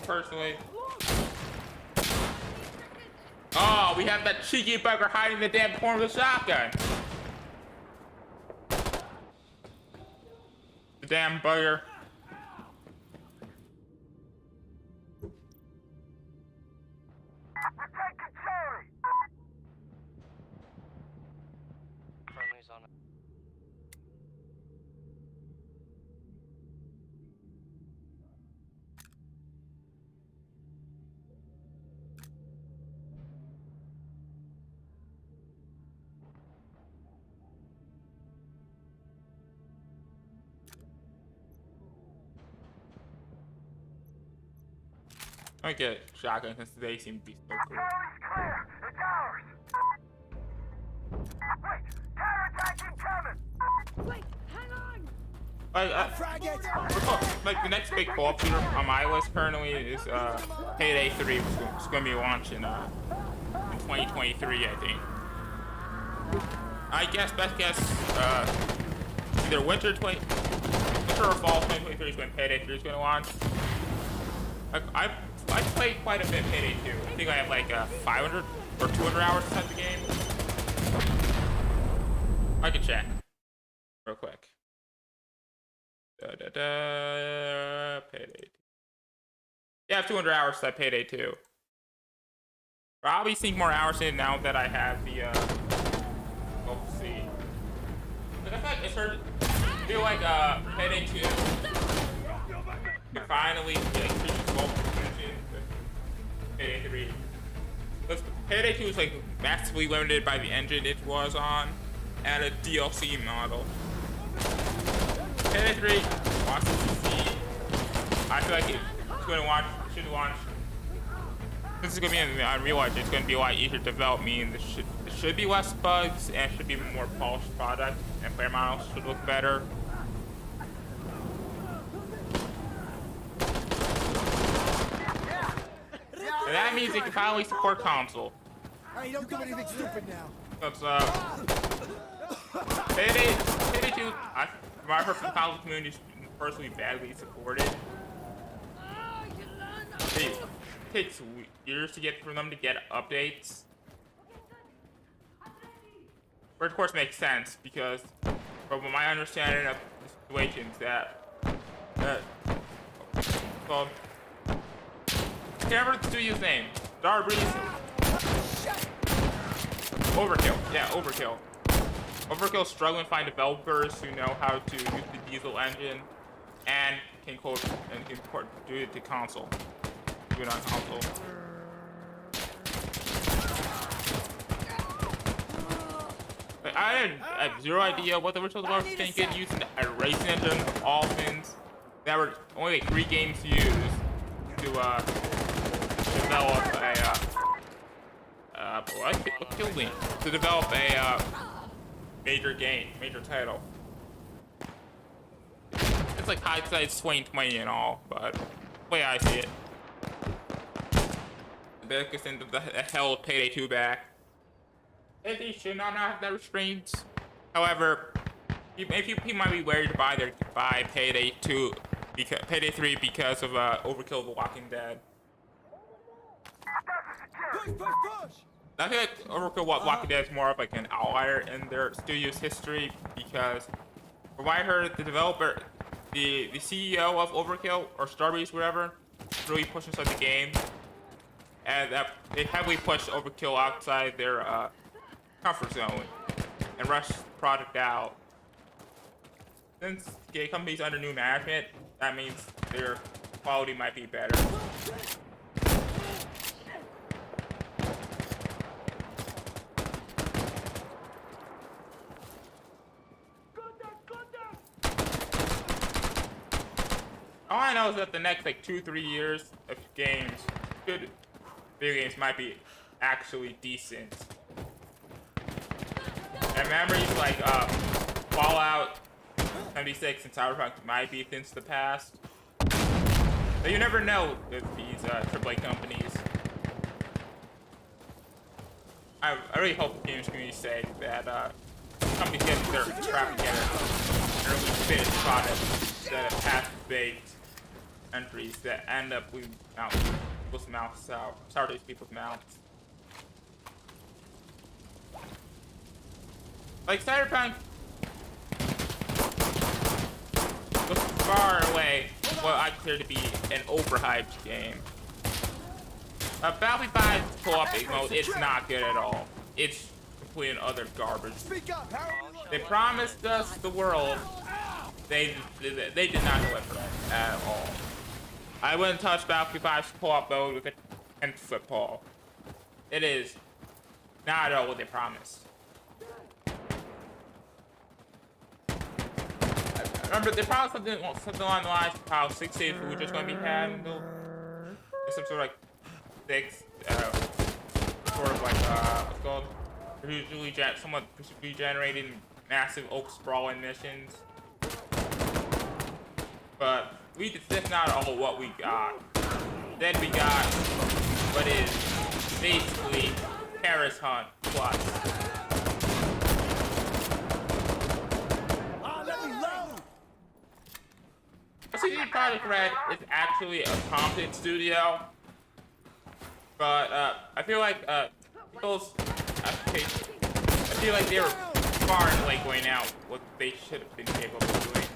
Personally. Oh, we have that cheeky bugger hiding in the damn corner of the shotgun. The damn bugger. Friendly's on it. I get shotgun since they seem to be so cool. Charlie's clear. It's ours. Wait, counterattack incoming. Wait, hang on! Like the next big co-op shooter on my list currently is Payday 3, which is going to be launching in 2023, I think. I guess best guess either winter or fall 2023 is when Payday 3 is going to launch. I played quite a bit Payday 2. I think I have like 500 or 200 hours inside the game. I can check real quick. Payday 2. Yeah, I have 200 hours inside Payday 2. Probably sink more hours in now that I have the let's see. Like, I feel like Payday 2 finally Payday 3. Payday 2 is like massively limited by the engine it was on and a DLC model. Payday 3 wants to see I feel like it's going to should launch. This is going to be in Unreal Engine. It's going to be a lot easier to develop. Meaning there should be less bugs and should be a more polished product, and player models should look better. And that means it can finally support console. Hey, don't do anything stupid now. Because Payday 2, from what I've heard from the console community, is personally badly supported. It takes years to get for them to get updates. Which of course makes sense because, from my understanding of the situation, is that well, I can't remember the studio's name. Darby's Overkill. Yeah, Overkill. Overkill's struggling to find developers who know how to use the Diesel engine and can do it to console. Do it on console. Like, I have zero idea what the original developers can get using a racing engine of all things. There were only like 3 games used to develop to develop a major title. It's like hindsight's 2020 and all, but the way I see it. That gets into the hell of Payday 2 back. They should not have that restraints. However, people might be wary to buy Payday 2, Payday 3 because of Overkill of The Walking Dead. Push! I feel like Overkill Walking Dead is more of like an outlier in their studio's history because, from what I heard, the developer, the CEO of Overkill or Starbreeze, whatever, really pushed inside the game, and they heavily pushed Overkill outside their comfort zone and rushed the product out. Since game companies under new management, that means their quality might be better. All I know is that the next like 2-3 years of games, good video games might be actually decent. And memories like Fallout 76 and Cyberpunk might be things of the past. But you never know with these AAA companies. I really hope the games community say that companies get their crap together and really finish products instead of half-baked entries that end up with people's mouths sour taste people's mouths. Like Cyberpunk was far away what I consider to be an overhyped game. Battlefield 5's co-op mode, it's not good at all. It's complete and utter garbage. They promised us the world. They did not deliver at all. I wouldn't touch Battlefield 5's co-op mode with a 10-foot pole. It is not at all what they promised. Remember, they promised something along the lines of how 6 days food was going to be handled. Some sort of like 6, sort of like what's it called? Somewhat procedurally generated massive open sprawling missions. But that's not all what we got. Then we got what is basically Paris Hunt Plus. CD Projekt Red is actually a competent studio, but I feel like people's application, I feel like they were far and away going out what they should have been capable of doing.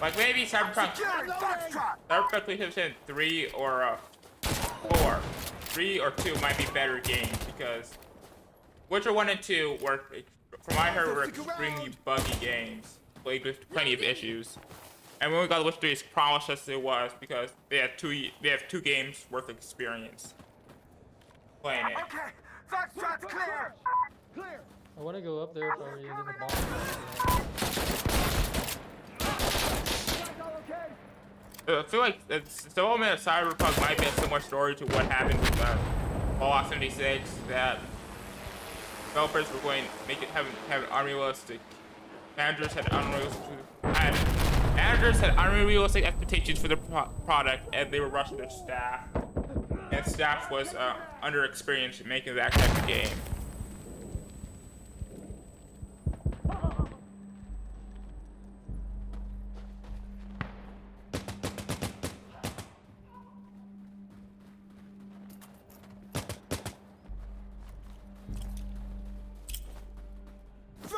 Like maybe Cyberpunk 3 or 4, 3 or 2 might be better games because Witcher 1 and 2 were, from what I heard, were extremely buggy games, played with plenty of issues. And when we got the Witcher 3, it's promised us it was because they have 2 games worth of experience playing it. Okay, Foxtrot's clear. Clear! I want to go up there if I were using the bomb. I feel like the development of Cyberpunk might be a similar story to what happened with Fallout 76. That developers were going to make it have an unrealistic. Managers had unrealistic expectations for the product, and they were rushing their staff. And staff was underexperienced in making that type of game.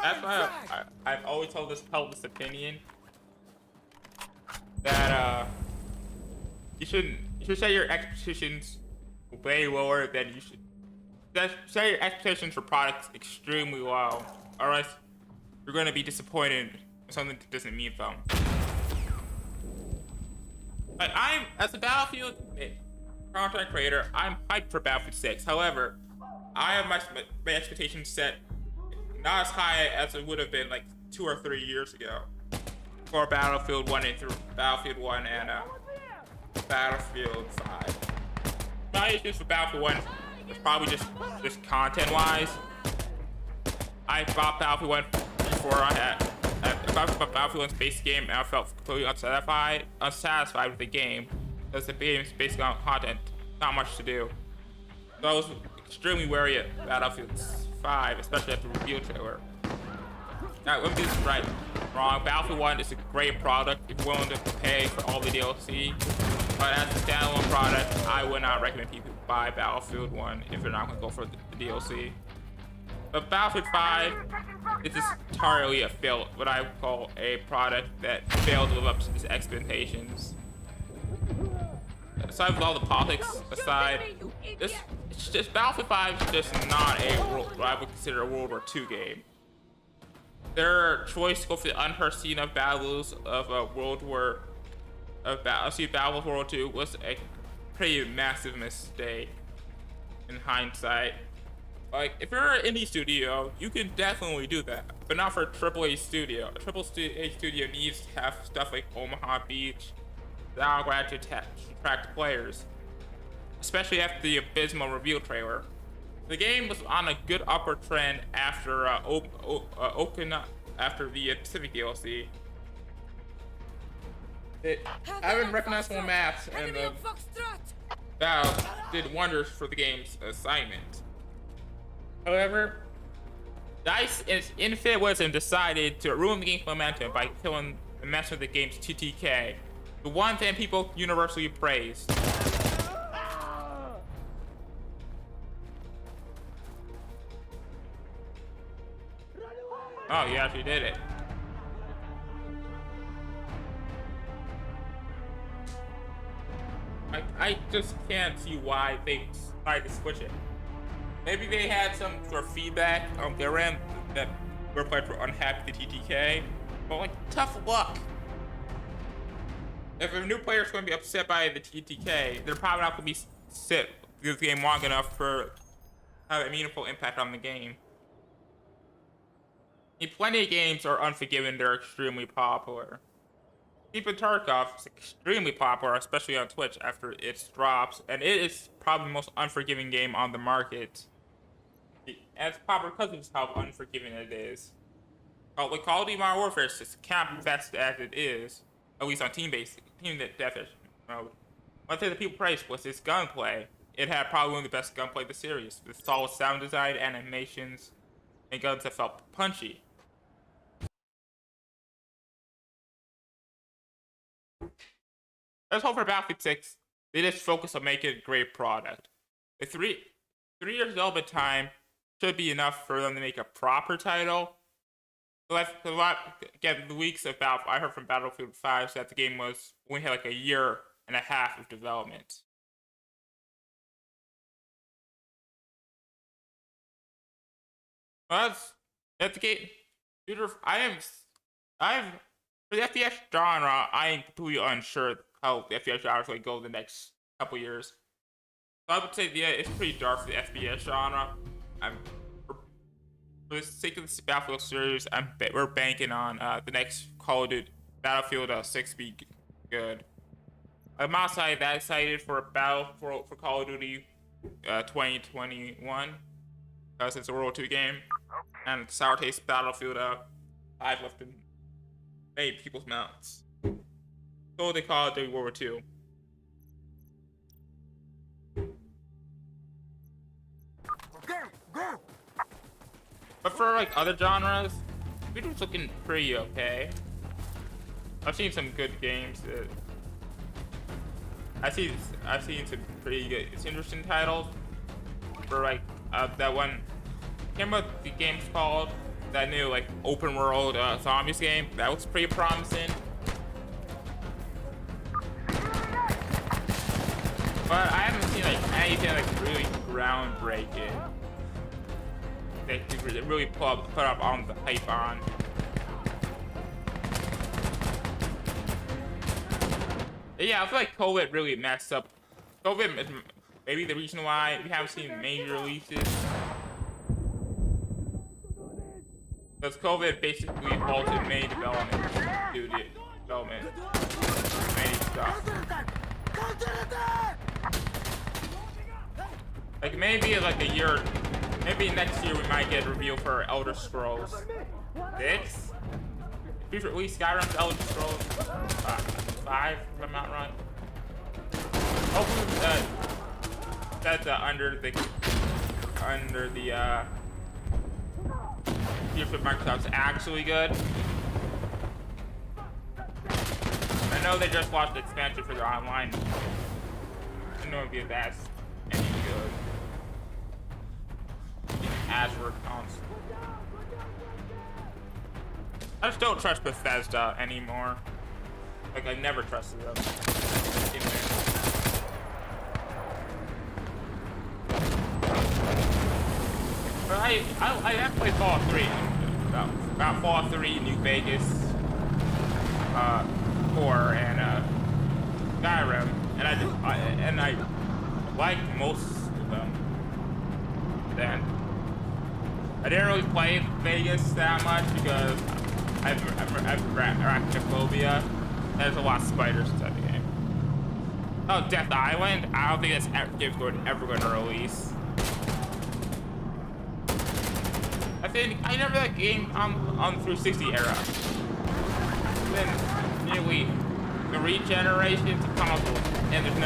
That's why I've always held this opinion that you should set your expectations way lower than you should. Set your expectations for products extremely low, or else you're going to be disappointed in something that doesn't meet them. Like, as a Battlefield content creator, I'm hyped for Battlefield 6. However, I have my expectations set not as high as it would have been like 2 or 3 years ago for Battlefield 1 and Battlefield 1 and Battlefield 5. My issues with Battlefield 1 was probably just content-wise. I bought Battlefield 1 before I bought Battlefield 1's base game, and I felt completely unsatisfied with the game because the game is based on content, not much to do. So I was extremely wary of Battlefield 5, especially after the reveal trailer. Now, let me do this right. Wrong. Battlefield 1 is a great product if you're willing to pay for all the DLC. But as a standalone product, I would not recommend people buy Battlefield 1 if they're not going to go for the DLC. But Battlefield 5 is entirely what I would call a product that failed to live up to its expectations. Aside from all the politics aside, Battlefield 5 is just not what I would consider a World War II game. Their choice to go for the unheard scene of battles of Battlefield World War II was a pretty massive mistake in hindsight. Like, if you're an indie studio, you can definitely do that, but not for a AAA studio. A AAA studio needs to have stuff like Omaha Beach that are going to attract players, especially after the abysmal reveal trailer. The game was on a good upward trend after after the Pacific DLC. Having recognizable maps and Valve did wonders for the game's assignment. However, DICE, in its infinite wisdom, decided to ruin the game's momentum by killing the mess of the game's TTK, the one thing people universally praised. Oh, you actually did it. I just can't see why they decided to switch it. Maybe they had some sort of feedback on their end that players were unhappy with the TTK, but like, tough luck. If a new player is going to be upset by the TTK, they're probably not going to sit this game long enough for have a meaningful impact on the game. Plenty of games are Unforgiven, they're extremely popular. Keep It Tarkov is extremely popular, especially on Twitch after its drops, and it is probably the most unforgiving game on the market. And it's popular because of how unforgiving it is. Like Call of Duty Modern Warfare is as camp-fest as it is, at least on team deathmatch mode. One thing that people praised was its gunplay. It had probably one of the best gunplay of the series, with solid sound design, animations, and guns that felt punchy. Let's hope for Battlefield 6, they just focus on making a great product. The 3 years development time should be enough for them to make a proper title. Again, the weeks of I heard from Battlefield 5 that the game only had like a year and a half of development. Well, that's the game. For the FPS genre, I am completely unsure how the FPS genre is going to go the next couple years. So I would say, yeah, it's pretty dark for the FPS genre. For the sake of this Battlefield series, we're banking on the next Call of Duty Battlefield 6 be good. I'm not that excited for Call of Duty 2021 because it's a World War II game and sour taste Battlefield 5 left in many people's mouths. So they call it World War II. But for like other genres, video's looking pretty okay. I've seen some good games. I've seen some pretty good, it's interesting titles. For like that one, I can't remember what the game's called. That new like open world zombies game. That looks pretty promising. But I haven't seen like anything like really groundbreaking. They really put up on the hype on. Yeah, I feel like COVID really messed up. COVID is maybe the reason why we haven't seen major releases. Because COVID basically halted many development, many stuff. Like maybe like a year, maybe next year we might get a reveal for Elder Scrolls 6. We've released Skyrim's Elder Scrolls 5, if I'm not wrong. Hopefully that's under the leadership Microsoft's actually good. I know they just launched the expansion for their online. I know if that's any good. Azure console. I just don't trust Bethesda anymore. Like I never trusted them. But I have played Fallout 3. About Fallout 3, New Vegas, 4, and Skyrim, and I liked most of them. Then I didn't really play Vegas that much because I have arachnophobia. There's a lot of spiders inside the game. Oh, Death Island? I don't think that's ever going to release. I think I never that game on the 360 era. It's been nearly 3 generations of consoles, and it's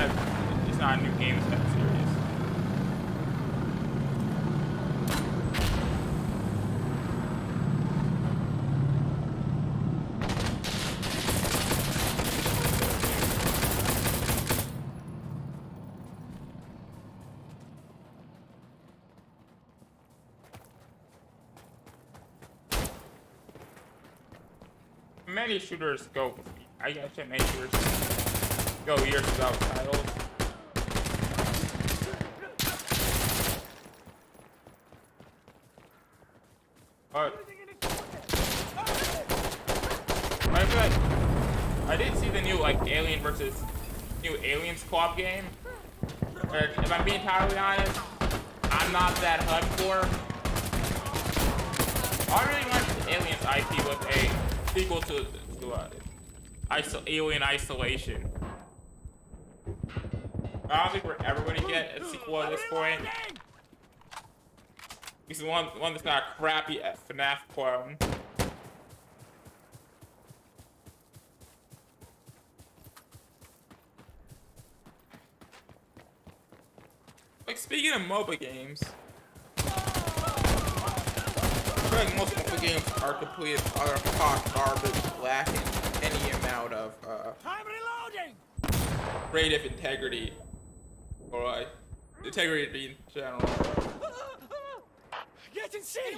not a new game in that series. Many shooters go. I guess many shooters go years without titles. But I feel like I did see the new like new Aliens co-op game. If I'm being entirely honest, I'm not that hyped for. I really want the Aliens IP with a sequel to Alien Isolation. I don't think we're ever going to get a sequel at this point. This is one that's not a crappy FNAF clone. Like speaking of MOBA games, I feel like most MOBA games are complete hot garbage, lacking any amount of creative integrity or integrity in general. Get in sea!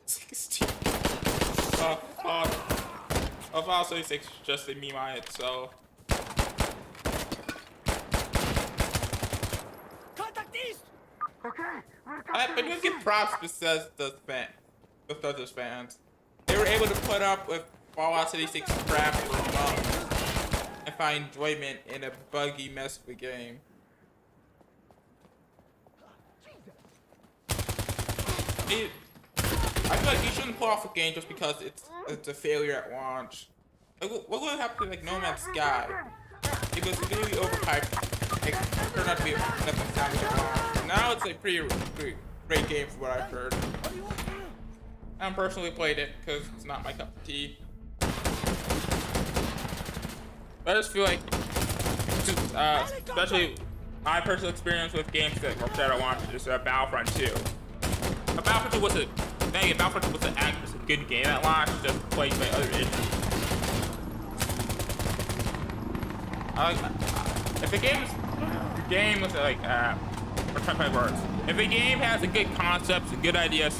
16. Fallout 76 is just a meme on itself. Contact east! But you give props to Bethesda's fans. They were able to put up with Fallout 76 crap for months and find enjoyment in a buggy mess of a game. I feel like you shouldn't pull off a game just because it's a failure at launch. Like, what would happen to like No Man's Sky? it was really overhyped. It turned out to be nothing sounding wrong. Now it's a pretty great game from what I've heard. I haven't personally played it because it's not my cup of tea. But I just feel like, especially my personal experience with games that I launched is Battlefront 2. Battlefront 2 was a good game at launch, just played by other issues. If a game was like, I'm trying to find words. If a game has a good concept, and good ideas,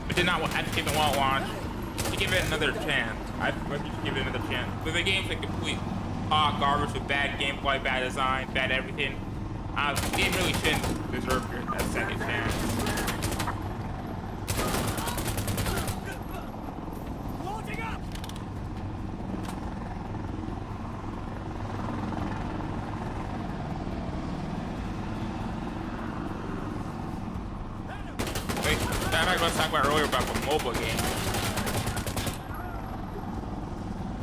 but did not actually want to launch, you give it another chance. I think you should give it another chance. But if a game's like complete hot garbage with bad gameplay, bad design, bad everything, the game really shouldn't deserve a second chance. Loading up! Wait, that I was talking about earlier about the mobile game.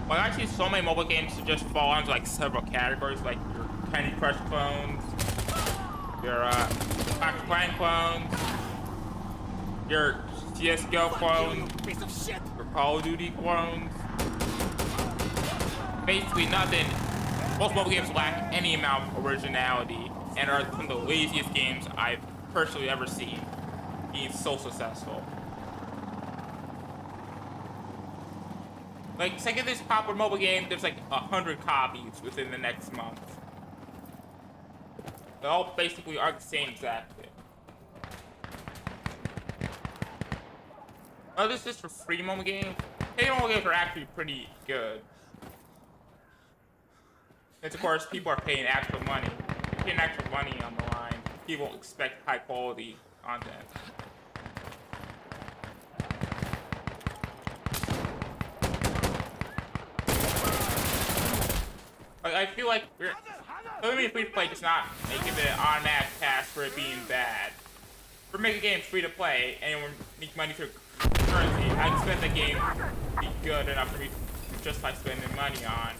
Well, I see so many mobile games that just fall into like several categories, like your Candy Crush clones, your Clash of Clans clones, your CS:GO clones, Piece of shit! your Call of Duty clones. Basically nothing. Most mobile games lack any amount of originality and are some of the laziest games I've personally ever seen, being so successful. Like, second this popular mobile game, there's like 100 copies within the next month. They all basically are the same exact thing. Oh, this is for free mobile games. Paid mobile games are actually pretty good. Since of course people are paying actual money. If you're paying actual money on the line, people expect high quality content. I feel like free to play does not make it an automatic pass for it being bad. For making games free to play and we're making money through currency, I expect the game to be good enough for me to justify spending money on.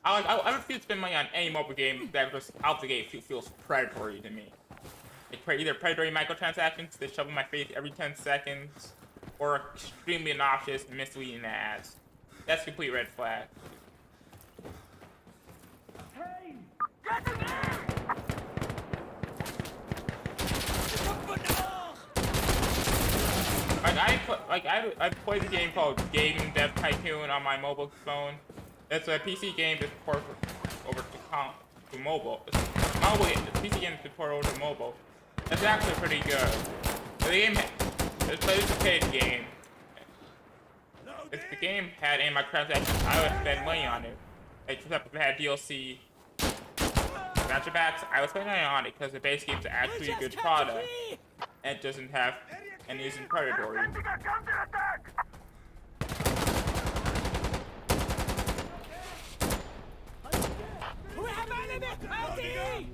I refuse to spend money on any mobile game that just out the gate feels predatory to me. Like either predatory microtransactions that shove in my face every 10 seconds, or extremely obnoxious and misleading ads. That's a complete red flag. Hey! Get in there! I played a game called Game Dev Tycoon on my mobile phone. It's a PC game that's ported over to mobile. It's a PC game that's ported over to mobile. It's actually pretty good. The game, it's a paid game. If the game had any microtransactions, I would spend money on it. Except if it had DLC, gotcha packs, I would spend money on it because the base game's actually a good product and it doesn't have and isn't predatory. We have enemy! LTE!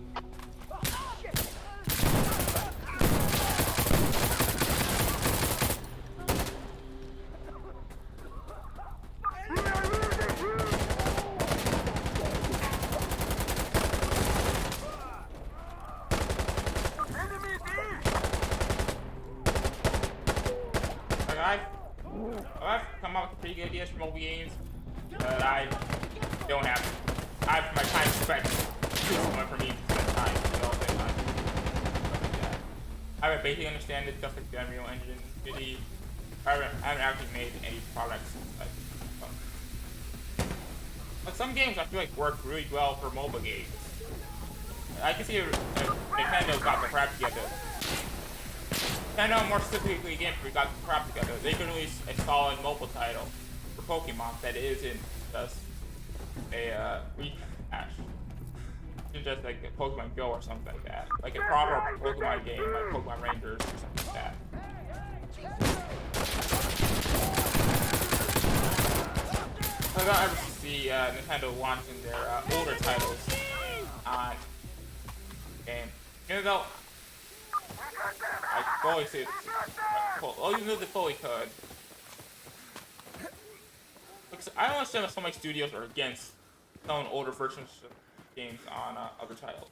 I've come up with pretty good ideas for mobile games, but I don't have my time spent too someone for me to spend time developing on stuff like that. I would basically understand it, stuff like the Unreal Engine, Unity. I haven't actually made any products like but some games I feel like work really well for mobile games. I can see if Nintendo got their crap together. Nintendo, more specifically, again, if we got the crap together, they could release a solid mobile title for Pokemon that isn't just a rehash. It's just like a Pokemon Go or something like that. Like a proper Pokemon game, like Pokemon Rangers or something like that. I don't ever see Nintendo launching their older titles on game. Even though I fully see it. Oh, even though they fully could. Because I don't understand why so many studios are against selling older versions of games on other titles.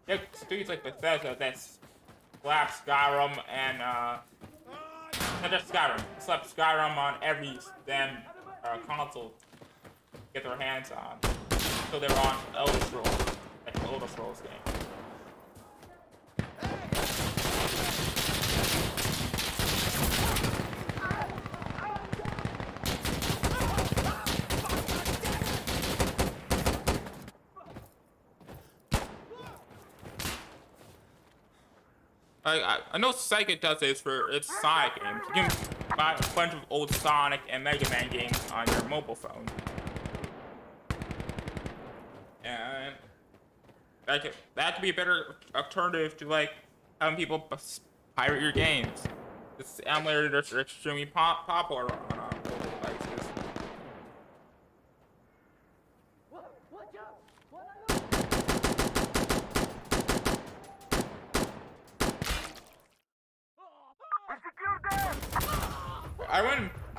Yeah, studios like Bethesda that's slapped Skyrim and not just Skyrim, slapped Skyrim on every damn console to get their hands on. So they're on Elder Scrolls, like the Elder Scrolls game. I know Sega does this for its Sonic games. You can buy a bunch of old Sonic and Mega Man games on your mobile phone. And that could be a better alternative to like having people pirate your games. This emulators are extremely popular on mobile devices.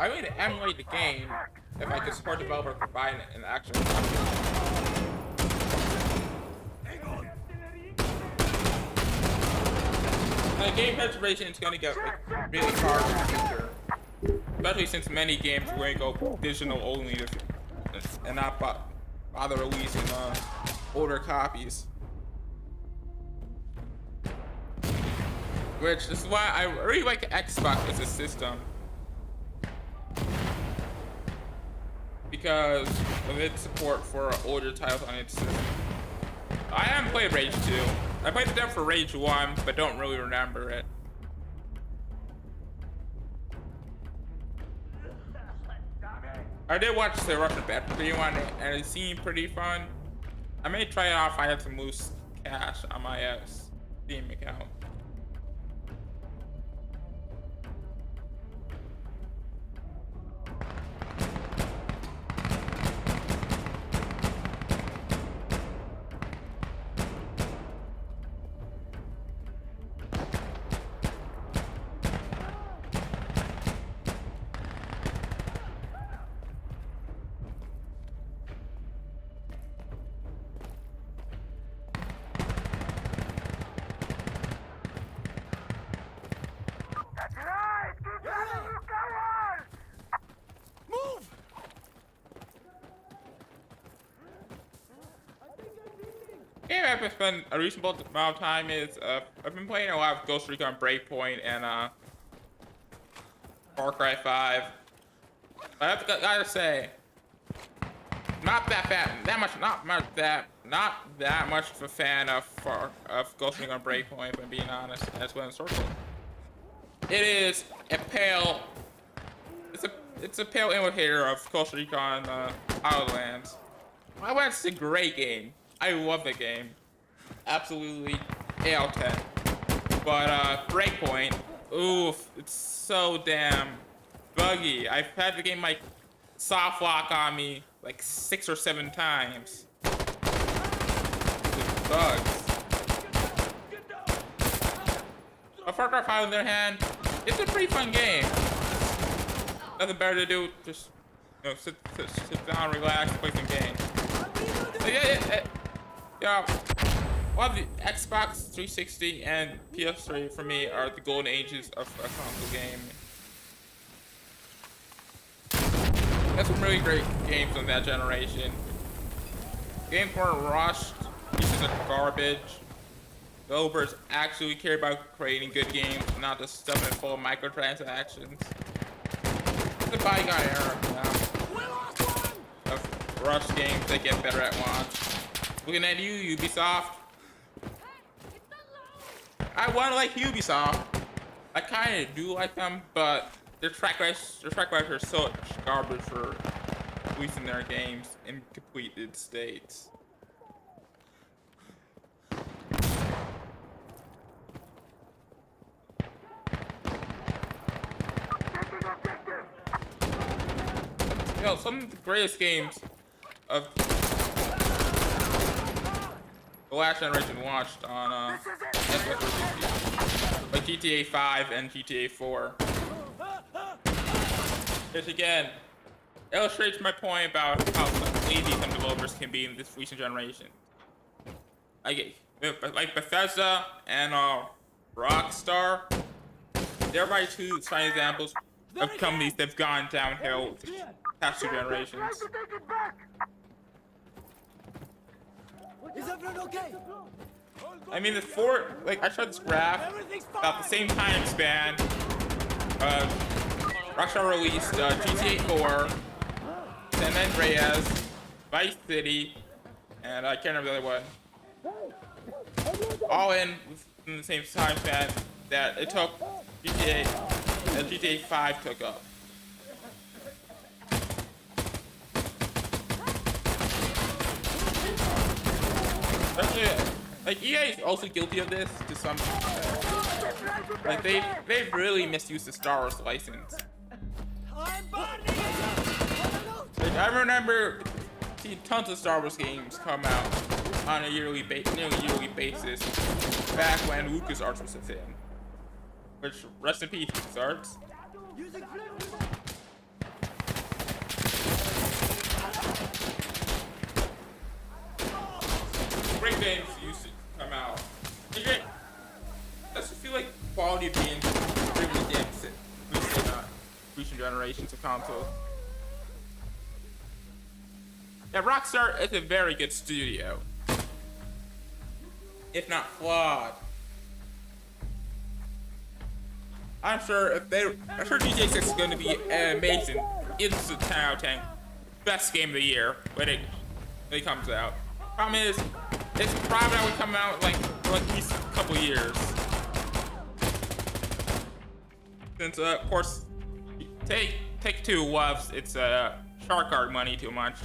I would emulate the game if I could support developer to buy an actual game preservation is going to get like, really hard in the future, especially since many games are going to go digital only and not bother releasing older copies. Which is why I really like Xbox as a system. Because of its support for older titles on its system. I haven't played Rage 2. I played the demo for Rage 1, but don't really remember it. I did watch the Russian Battery one, and it seemed pretty fun. I may try it out if I have some loose cash on my Steam account. Yeah, I've spent a reasonable amount of time is I've been playing a lot of Ghost Recon Breakpoint and Far Cry 5. I have gotta say, not that much of a fan of Ghost Recon Breakpoint, if I'm being honest, as well as Circle. It is a pale, it's a pale imitator of Ghost Recon Wildlands. Wildlands is a great game. I love the game. Absolutely AL10. But Breakpoint, oof, it's so damn buggy. I've had the game like soft lock on me like 6 or 7 times. With bugs. But Far Cry 5 on the other hand, it's a pretty fun game. Nothing better to do, just sit down, relax, play some games. So yeah, well, the Xbox 360 and PS3 for me are the golden ages of a console game. There's some really great games on that generation. Games weren't rushed, pieces of garbage. Developers actually care about creating good games, not just stuff it full of microtransactions. It's a bygone era now of rushed games that get better at launch. Looking at you, Ubisoft. I want to like Ubisoft. I kind of do like them, but their track record is so garbage for releasing their games in completed states. some of the greatest games of the last generation launched on Xbox 360, like GTA 5 and GTA 4. Which again illustrates my point about how lazy some developers can be in this recent generation. Like Bethesda and Rockstar, they're my two shining examples of companies that've gone downhill the past two generations. Is everyone okay? I mean, I showed this graph about the same time span. Rockstar released GTA 4, San Andreas, Vice City, and I can't remember the other one. All in the same time span that it took GTA 5 took up. Especially, like, EA is also guilty of this to some extent. Like, they've really misused the Star Wars license. Like, I remember seeing tons of Star Wars games come out on a nearly yearly basis back when LucasArts was a thing. Which, rest in peace, LucasArts. Great games used to come out. I just feel like quality of games really dips in recent generations of consoles. Yeah, Rockstar is a very good studio, if not flawed. I'm sure GTA 6 is going to be amazing. It's a 10 out of 10. Best game of the year when it comes out. Problem is, it's probably not going to come out like for at least a couple years. Since, of course, Take-Two loves its shark card money too much.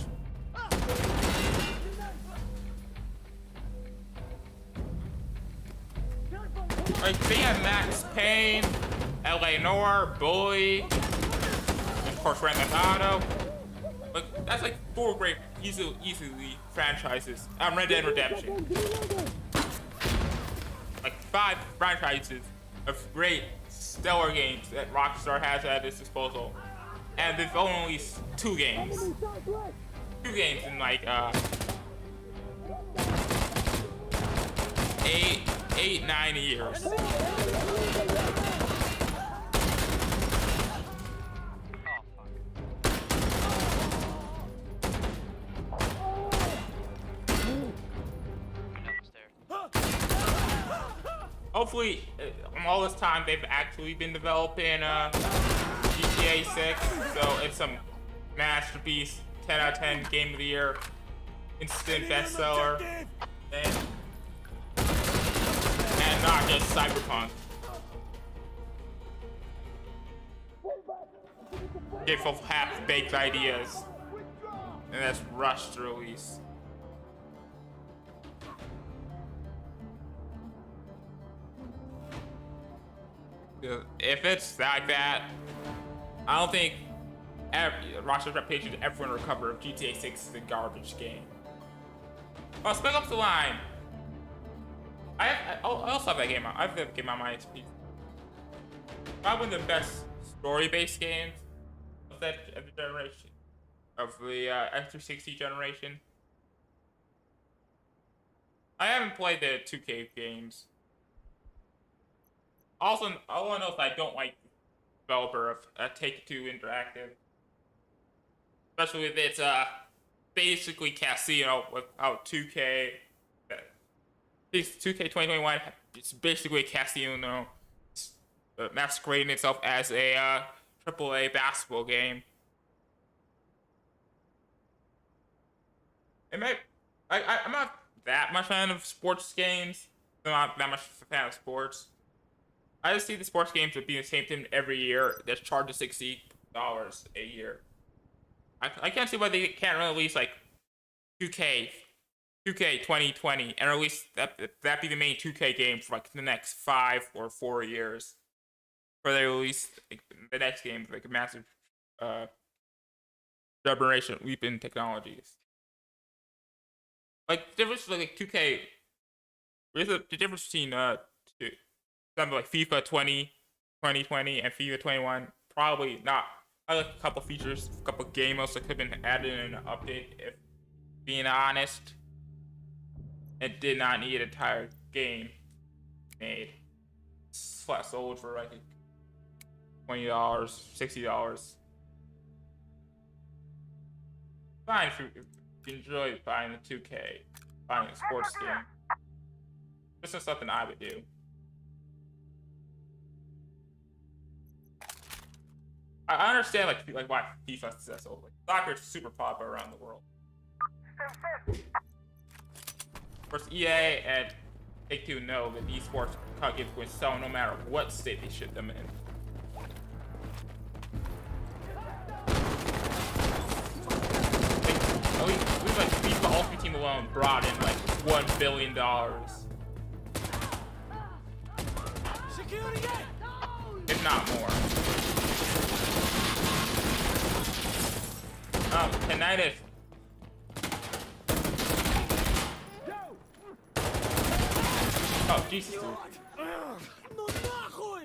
Like, they have Max Payne, LA Noire, Bully, and of course Grand Theft Auto. Like, that's like 4 great, easily franchises. Red Dead Redemption. Like 5 franchises of great, stellar games that Rockstar has at its disposal. And they've only released 2 games. 2 games in like, 9 years. Hopefully, all this time they've actually been developing GTA 6, so it's some masterpiece, 10 out of 10 game of the year, instant bestseller, and not just Cyberpunk. Game full of half-baked ideas, and that's rushed to release. If it's like that, I don't think Rockstar's reputation is ever going to recover if GTA 6 is a garbage game. Oh, Spec Ops The Line. I also have that game out. I have that game on my SP. Probably one of the best story-based games of the generation, of the X360 generation. I haven't played the 2K games. Also, all I know is I don't like the developer of Take-Two Interactive, especially with its basically casino without 2K. 2K 2021, it's basically a casino, masquerading itself as a AAA basketball game. I'm not that much fan of sports games. I'm not that much fan of sports. I just see the sports games would be the same thing every year. That's charged to $60 a year. I can't see why they can't release like 2K 2020 and release that be the main 2K game for like the next 5 or 4 years. Where they release like, the next game like a massive generation leap in technologies. Like the difference, like 2K. The difference between something like FIFA 2020, and FIFA 21. Probably not. I like a couple features, a couple game modes that could have been added in an update. If being honest, it did not need an entire game made. Flat sold for like $20, $60. Fine if you enjoy buying the 2K, buying a sports game. This is something I would do. I understand like why FIFA is so like soccer is super popular around the world. Of course, EA and Take-Two know that esports card games are going to sell no matter what state they ship them in. At least like FIFA Ultimate Team alone brought in like $1 billion. Security! If not more. Tinnitus. Oh, Jesus. Ну нахуй!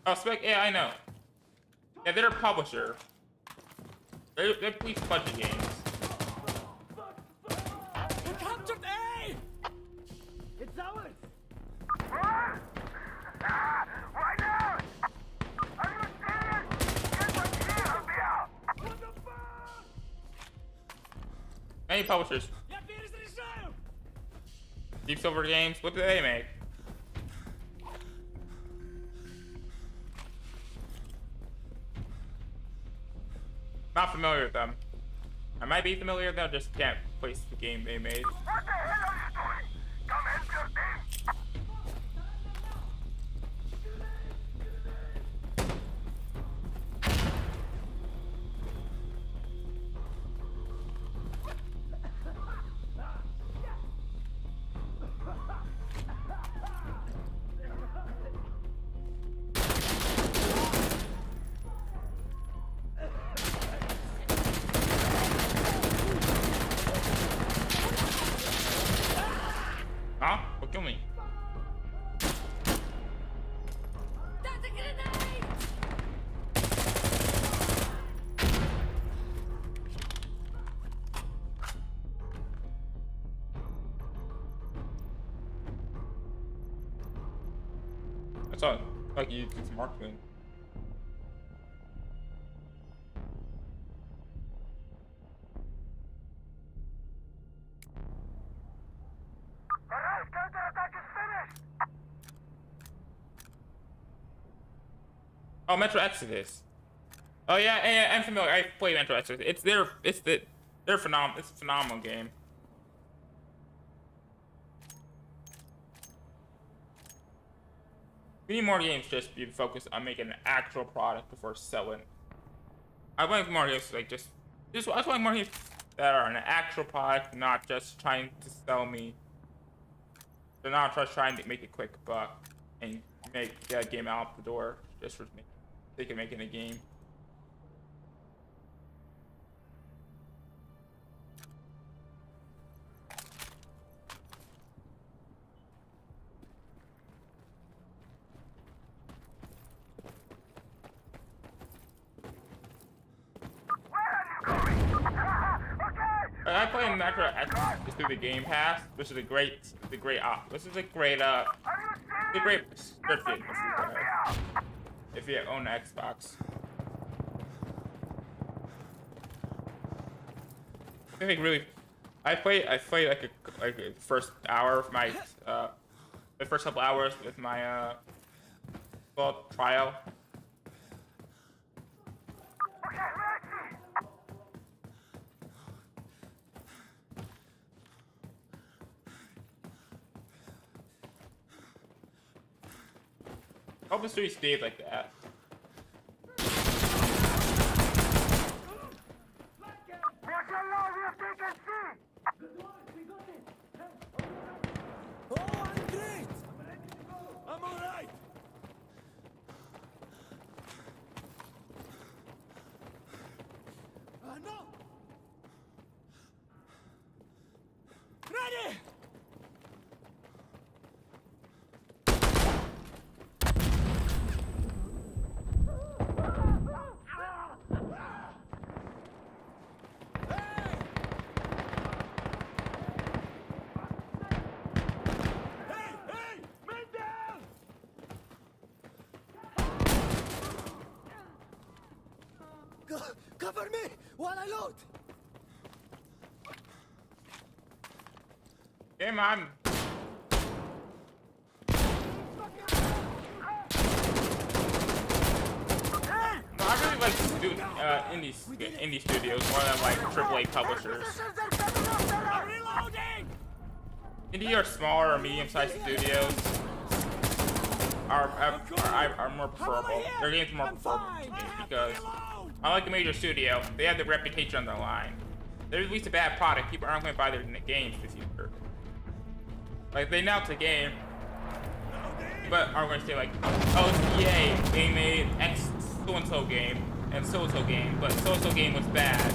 Oh, Spec, yeah, I know. Yeah, they're a publisher. They police a bunch of games. We captured A! It's ours! Right now! Are you serious? Get from here, Bill! What the fuck? Many publishers. Я перезаряжаю! Deep Silver Games, what do they make? Not familiar with them. I might be familiar with them, just can't place the game they made. What the hell are you doing? Come help your team! Huh? What kill me? That's a grenade! I saw like you did some marketing. Alright, counterattack is finished! Oh, Metro Exodus. Oh yeah, I'm familiar. I played Metro Exodus. They're phenomenal. It's a phenomenal game. We need more games just be focused on making an actual product before selling. I want more games like just I want more games that are an actual product, not just trying to sell me. They're not just trying to make a quick buck and get a game out the door just for me. They can make it a game. I play Metro Exodus through the Game Pass, which is a great subscription if you own an Xbox. I think really, I played like the first hour of my the first couple hours with my trial. Hope the street stayed like that. Oh, I'm great! I'm alright! ready! Hey! Man down! Cover me while I load! Game on. No, I really like indie studios more than like AAA publishers. I'm reloading! Indie or smaller or medium-sized studios are more preferable. Their games are more preferable to me because unlike a major studio, they have the reputation on the line. They release a bad product, people aren't going to buy their games this year. Like they announce a game, but aren't going to say like, oh, it's EA, they made X so-and-so game and so-and-so game, but so-and-so game was bad.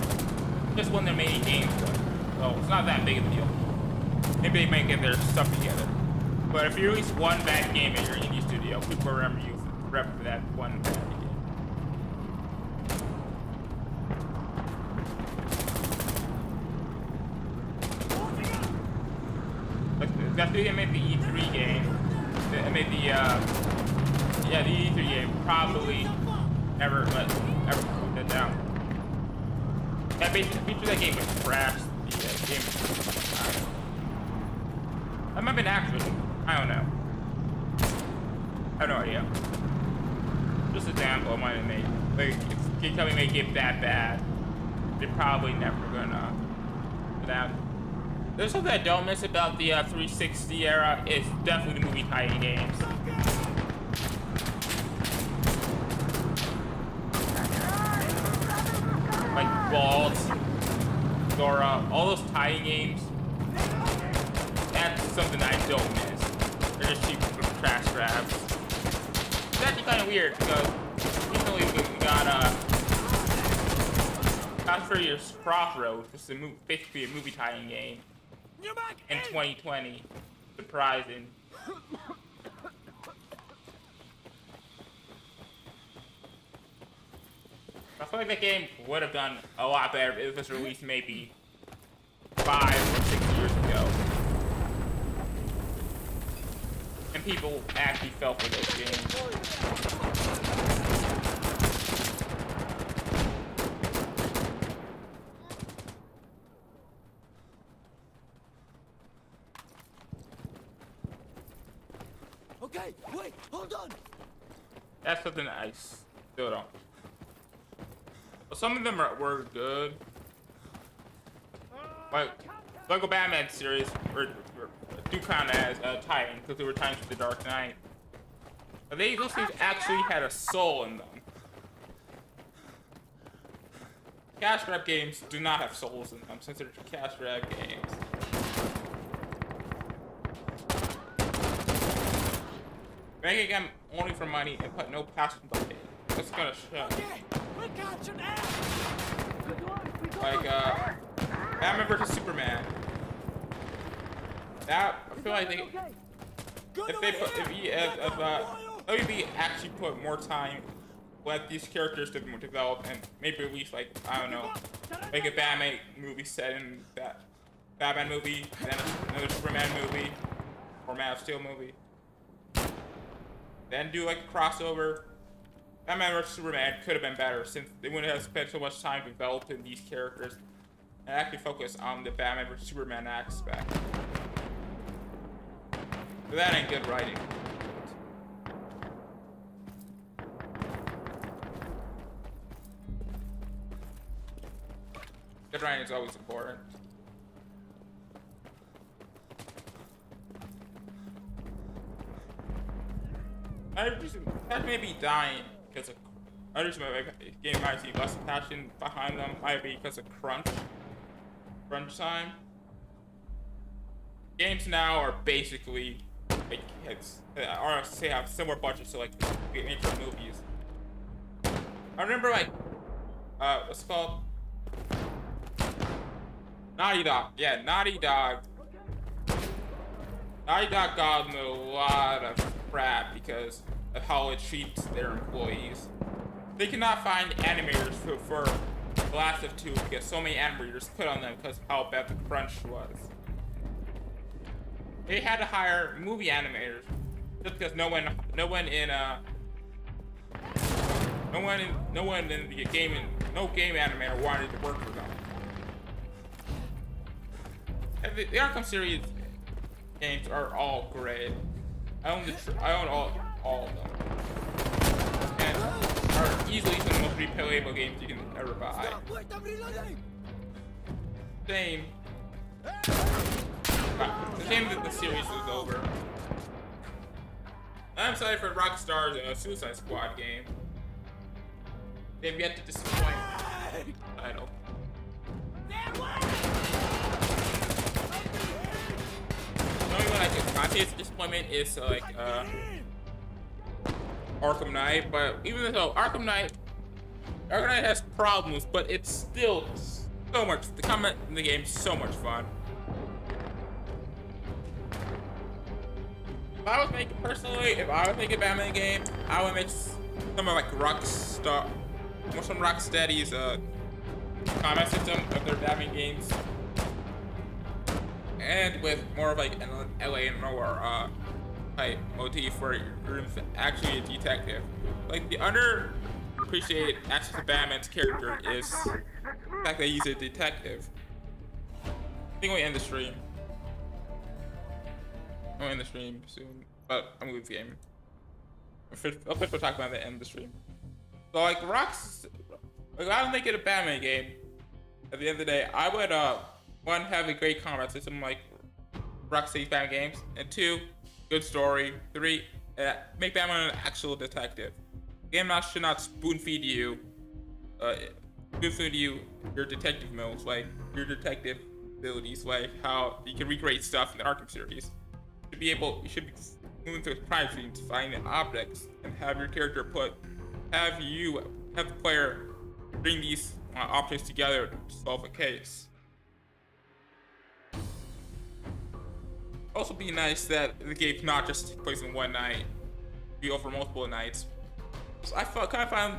Just one of their main games was. So it's not that big of a deal. Maybe they might get their stuff together. But if you release one bad game at your indie studio, people remember you for that one bad game. That studio made the E3 game. It made the the E3 game probably ever put that down. That basically feature that game was crashed. The game. That might have been accident. I don't know. I have no idea. Just an example of what it made. Like, if you tell me make it that bad, they're probably never gonna put out. There's something I don't miss about the 360 era. It's definitely the movie tie-in games. Like Balls, Dora, all those tie-in games. That's something I don't miss. They're just cheap trash grabs. It's actually kind of weird because recently we got Fast Furious Crossroads, which is basically a movie tie-in game. In 2020. Surprising. I feel like that game would have done a lot better if it was released maybe 5 or 6 years ago. And people actually fell for those games. Okay, wait, hold on. That's something I still don't. Well, some of them were good. Like Lego Batman series do count as tie-in because they were times with the Dark Knight. But those things actually had a soul in them. Cash grab games do not have souls in them since they're cash grab games. Making them only for money and put no passion behind it. It's gonna show. Like Batman vs Superman. That I feel like if WB actually put more time, let these characters develop and maybe release like I don't know, make a Batman movie set in that Batman movie, and then another Superman movie, or Man of Steel movie. Then do like a crossover. Batman vs Superman could have been better since they wouldn't have spent so much time developing these characters and actually focus on the Batman vs Superman aspect. But that ain't good writing. Good writing is always important. That may be dying because of. I just my game might see less passion behind them. Might be because of crunch time. Games now are basically like or say have similar budgets to like major movies. I remember like what's it called? Naughty Dog. Yeah, Naughty Dog I got gotten a lot of crap because of how it treats their employees. They cannot find animators for The Last of 2 because so many animators put on them because of how bad the crunch was. They had to hire movie animators just because no one in the game, no game animator wanted to work for them. And the Arkham series games are all great. I own all of them, and are easily some of the most replayable games you can ever buy. Wait, I'm reloading! Shame. The shame that the series is over. I'm excited for Rockstar's Suicide Squad game. They've yet to disappoint. Title. The only one I say it's a disappointment is like Arkham Knight, but even though Arkham Knight has problems, but it's still so much. The combat in the game is so much fun. If I was making a Batman game, I would make some of like Rocksteady's combat system of their Batman games, and with more of like an LA and noir type motif where you're actually a detective. Like the underappreciated aspect of Batman's character is the fact that he's a detective. I think we'll end the stream. I'll end the stream soon, but I'm gonna leave the game. I'll talk about the end of the stream. So like I would make it a Batman game. At the end of the day, I would one, have a great combat system like Rocksteady's Batman games, and two, good story. Three, make Batman an actual detective. The game should not spoon feed you your detective modes, like your detective abilities, like how you can recreate stuff in the Arkham series. You should be moving through crime scenes, finding objects, and have your character have the player bring these objects together to solve a case. Also, be nice that the game's not just take place in one night, be over multiple nights. So I kind of found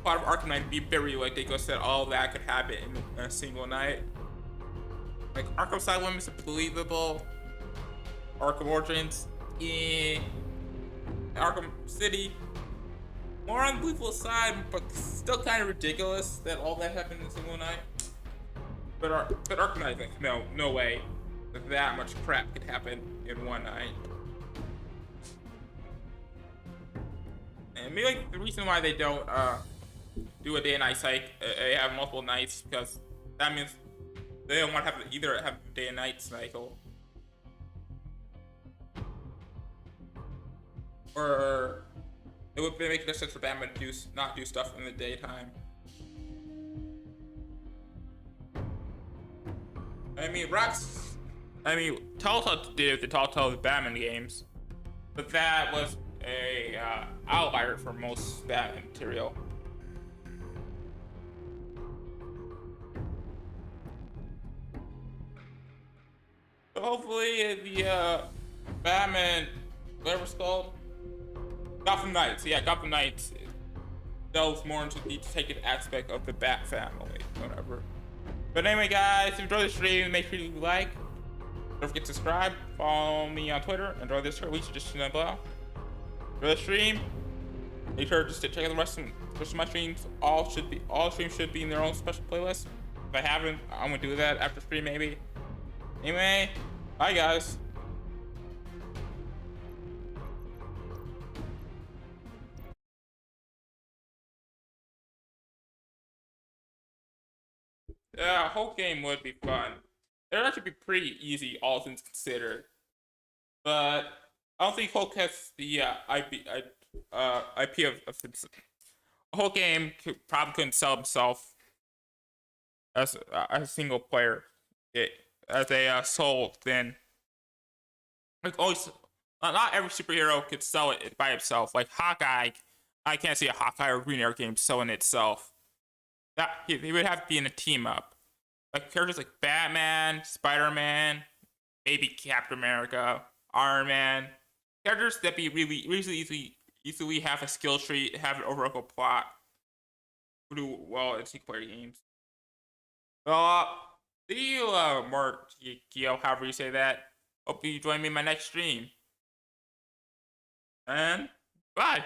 part of Arkham Knight to be very realistic, because that all that could happen in a single night. Like Arkham Asylum is believable. Arkham Origins, Arkham City, more on the believable side, but still kind of ridiculous that all that happened in a single night. But Arkham Knight, like, no way that much crap could happen in one night. And maybe like the reason why they don't do a day and night cycle, they have multiple nights, because that means they don't want to have a day and night cycle. Or it would make no sense for Batman to not do stuff in the daytime. Telltale did the Telltale Batman games, but that was a outlier for most Batman material. So hopefully the Batman, whatever it's called, Gotham Knights. Yeah, Gotham Knights delves more into the detective aspect of the Bat family, whatever. But anyway, guys, if you enjoyed the stream, make sure you like. Don't forget to subscribe. Follow me on Twitter. Enjoy this release just down below. Enjoy the stream. Make sure just to check out the rest of my streams. All streams should be in their own special playlist. If I haven't, I'm gonna do that after stream maybe. Anyway, bye guys. Yeah, whole game would be fun. It would actually be pretty easy, all things considered. But I don't think Hulk has the IP of a whole game. Probably couldn't sell himself as a single player. As a sole thing. Like always, not every superhero could sell it by itself. Like Hawkeye, I can't see a Hawkeye or Green Arrow game selling itself. That he would have to be in a team up. Like characters like Batman, Spider-Man, maybe Captain America, Iron Man. Characters that be really easily have a skill tree, have an overall plot, do well in single player games. See you, Mark, Gio, however you say that. Hope you join me in my next stream. And bye.